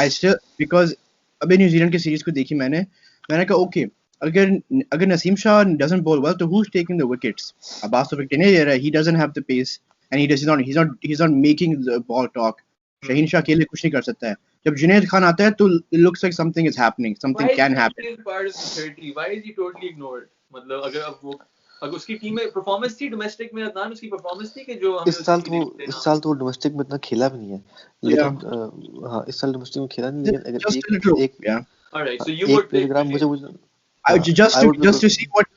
I still because अभी न्यूजीलैंड की सीरीज को देखी मैंने कहा ओके, अगर Naseem Shah doesn't bowl well तो who's taking the wickets? Abbas तो विकेट नहीं ले रहा है. He doesn't have the pace and he's not making the ball talk. Shaheen Shah अकेले कुछ नहीं कर सकता है. जब जुनैद खान आता है तो it looks like something is happening, something can happen. Why is he totally ignored? मतलब अगर उसकी टीम में परफॉर्मेंस थी डोमेस्टिक में, अदनान उसकी परफॉर्मेंस थी कि जो हम इस साल तो डोमेस्टिक में इतना खेला भी नहीं है, लेकिन हाँ इस साल डोमेस्टिक में खेला नहीं, लेकिन अगर एक alright, so you would प्लेग्राम मुझे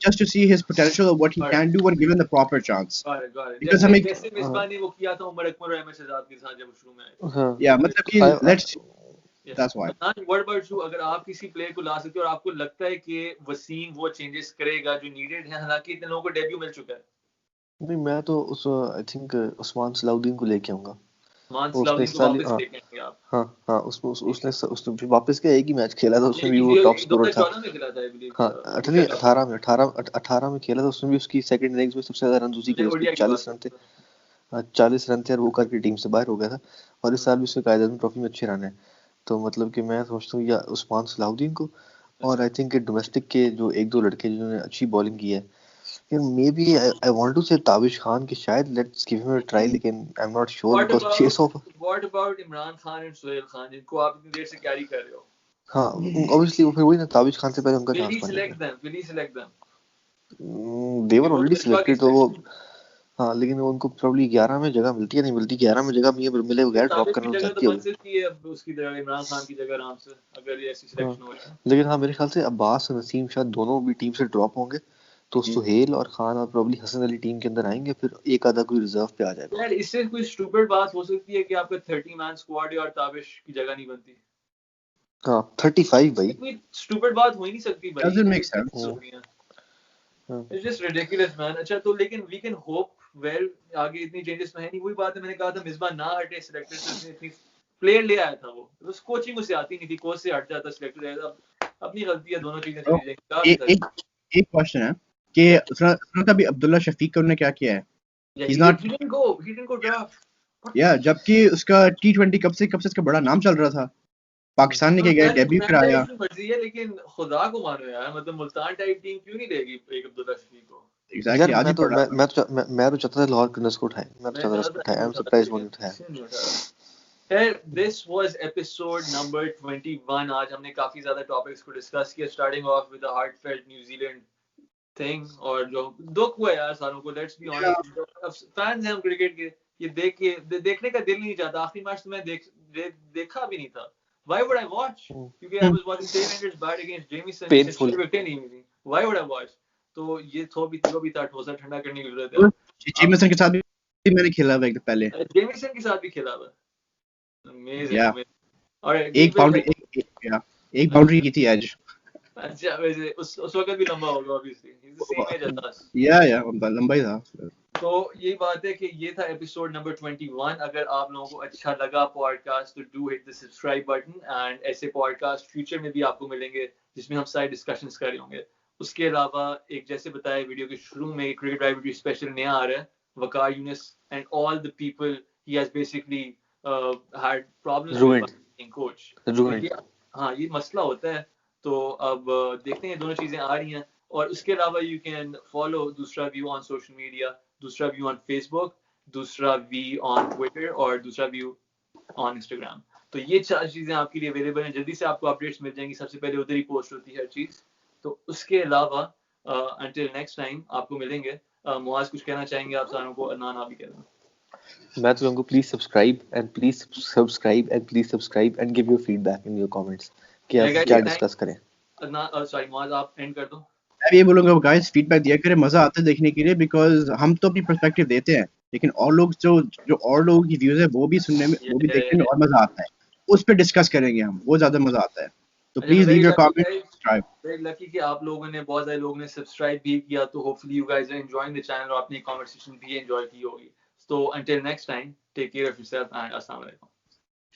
just to see his potential of what he can do when given the proper chance. got it. Because हमें जैसे मिसबा ने वो किया था उमर अकमर और एमएस आजाद के साथ जब शुरू में आए. हाँ yeah, मतलब कि let's that's why. What about you? अगर आप किसी प्लेयर को ला सकते हो और आपको लगता है कि वसीम वो चेंजेस करेगा जो नीडेड है, हालांकि इतने लोगों को डेब्यू मिल चुका है. नहीं मैं तो उस आई थिंक उस्मान सलाउद्दीन को लेके आऊंगा। मान उसने सलाउद्दीन इस को साल वापस हाँ लेके आएंगे आप? हाँ उसने फिर वापस के एक ही मैच खेला था, उसमें भी वो ये टॉप स्कोरर था। 2014 में खेला था आई बिलीव, हाँ ओडीआई का। 18 में खेला था, उसमें भी उसकी सेकंड इनिंग्स में सबसे ज्यादा रन उसी के, उसके ओडीआई की बात 40 रन थे। कर रहा 40 रन थे और वो करके टीम से बाहर हो गया था। और इस साल भी उसके कायद आज़म ट्रॉफी में अच्छे रन है। तो मतलब कि मैं समझता हूँ या उस्मान सलाउद्दीन को, हूं। और आई अच्छा, थिंक डोमेस्टिक के जो एक दो लड़के जिन्होंने अच्छी बॉलिंग की है, यार maybe I want to say Tabish Khan की, शायद let's give him a try, लेकिन I am not sure what because about 600। What about Imran Khan and Sohail Khan, जिनको आप इतनी देर से कैरी कर रहे हो? हाँ ऑब्वियसली वो फिर वही ना, ताबिश खान से पहले उनका विल चांस ही बन सिलेक्ट जाएगा। Them, will he select them? देवर वो ऑलरेडी मिसबा की सिलेक्टेड, तो वो सिलेक्शन। हाँ, लेकिन वो उनको प्रॉब्ली 11 में जगह मिलती है नहीं मिलती, 11 में जगह मिले बगैर ड्रॉप ताबिश की करना जगह तो चाहती है बन वो। सकती है अब उसकी जगह, इमरान खान की जगह आराम से, अगर ये ऐसी हाँ सिलेक्शन हो रही है। लेकिन हाँ मेरे ख्याल से अब्बास और नसीम शायद दोनों भी टीम से ड्रॉप होंगे, तो सुहेल और खान और प्रॉब्ली हसन अली टीम के अंदर आएंगे, फिर एक आधा कोई रिजर्व पे आ जाएगा। यार इससे कोई स्टूपिड बात हो सकती है कि आपका 30 मैन स्क्वाड है और ताबिश की जगह नहीं बनती? हाँ 35 भाई। इतनी स्टूपिड बात हो ही नहीं सकती भाई, doesn't ये make क्या sense. हो रही है? हाँ इट्स जस्ट रिडिकुलस मैन। अच्छा तो लेकिन वी कैन होप वेल, आगे इतनी चेंजेस तो है नहीं। वही बात है, मैंने कहा था मिसबा ना हटे सिलेक्टर से, उसने इतनी प्लेयर ले आया था, वो बस कोचिंग उसे आती नहीं थी, कोच से हट जाता सिलेक्टर। अब अपनी गलती है, दोनों चीजें तो चली जाएंगी, क्या एक कर एक एक क्वेश्चन है कि सुना सुना था अभी अब्दुल्ला शफीक का उन्होंने क्या किया है. या He's he not. Didn't go draft. या जबकि उसका T20 कब से इसका बड़ा नाम चल रहा था. पाकिस्तान ने तो क्या गया, यार डेब्यू फ्रैंचाइज कराया. की मर्जी है, लेकिन खुदा को मानो यार, मतलब मुल्तान टाइप टीम क्यों नहीं लेगी एक अब्दुल्ला शफीक को? यार एग्जैक्टली आज ही मैं तो पढ़ रहा था. मैं तो चाहता था लाहौर क्रिकेटर्स को उठाए, मैं तो मैं चाहता था चाहता उसको था उठाए, आई नहीं एम उठाता, सरप्राइज वो लेकिन नहीं उठाया। किसी ने नहीं उठाया। खैर, दिस वाज एपिसोड नंबर 21। आज हमने काफी ज्यादा टॉपिक्स को डिस्कस किया, starting of with the heartfelt New Zealand thing, और जो दुख हुआ यार सारों को, let's be Yeah. Honest, fans हैं हम क्रिकेट के, ये देख के देखने का दिल नहीं चाहता। आखिरी मैच तो मैं देखा भी नहीं था। Why would I watch? क्योंकि I was watching tail enders bat against Jamieson, जिसे पेनफुल। 6 विकेटें नहीं मिली। Why would I watch? तो ये जो भी था, ठोसा ठंडा करने की जरूरत है अब। जेमिसन के साथ भी मैंने खेला हुआ एक पहले. जेमिसन के साथ भी खेला हुआ, अमेजिंग या अमेजिंग। और एक गिल बाउंड्री एक बाउंड्री की थी आज. अच्छा, वैसे उस वक्त भी लंबा होगा obviously, he is the same as as us. या लंबा ही था. तो यही बात है कि ये था एपिसोड नंबर 21। अगर आप लोगों को अच्छा लगा पॉडकास्ट, तो do hit the subscribe button, and ऐसे पॉडकास्ट फ्यूचर में भी आपको मिलेंगे जिसमें हम सारे डिस्कशंस कर रहे होंगे। उसके अलावा एक, जैसे बताया वीडियो के शुरू में, क्रिकेट ड्राइव स्पेशल नया आ रहा है, Waqar Younis and all the people he has basically had problems with ruined being coach. तो रूइंड। ये, हाँ, ये मसला होता है। तो अब देखते हैं, दोनों चीजें आ रही हैं। और उसके अलावा यू कैन फॉलो दूसरा व्यू ऑन सोशल मीडिया, दूसरा व्यू ऑन फेसबुक, दूसरा व्यू ऑन ट्विटर, और दूसरा व्यू ऑन इंस्टाग्राम। तो ये 4 चीजें आपके लिए अवेलेबल हैं, जल्दी से आपको अपडेट्स मिल जाएंगी, सबसे पहले उधर ही पोस्ट होती है हर चीज। तो उसके अलावा अंटिल नेक्स्ट टाइम आपको मिलेंगे। मुआज, कुछ कहना चाहेंगे आप सारों को? ना भी कह देना। मैं तो कहूँगा please subscribe and give your feedback in your comments कि आप क्या डिस्कस करें। सॉरी मुआज, आप एंड कर दो। मैं ये बोलूंगा गाइस, फीडबैक दिया करें, मजा आता है देखने के लिए, बिकॉज हम तो अपनी पर्सपेक्टिव देते हैं, लेकिन और लोग जो और लोगों की व्यूज है वो भी सुनने में, वो भी देखने में और मजा आता है. उस पर डिस्कस करेंगे हम, वो ज्यादा मजा आता है. तो अच्छा, please leave your comment. Very lucky कि आप लोगों ने, बहुत सारे लोगों ने सब्सक्राइब भी किया, तो hopefully you guys are enjoying the channel और अपनी कन्वर्सेशन भी एंजॉय की होगी। तो until next time, take care of yourself and अस्सलाम वालेकुम।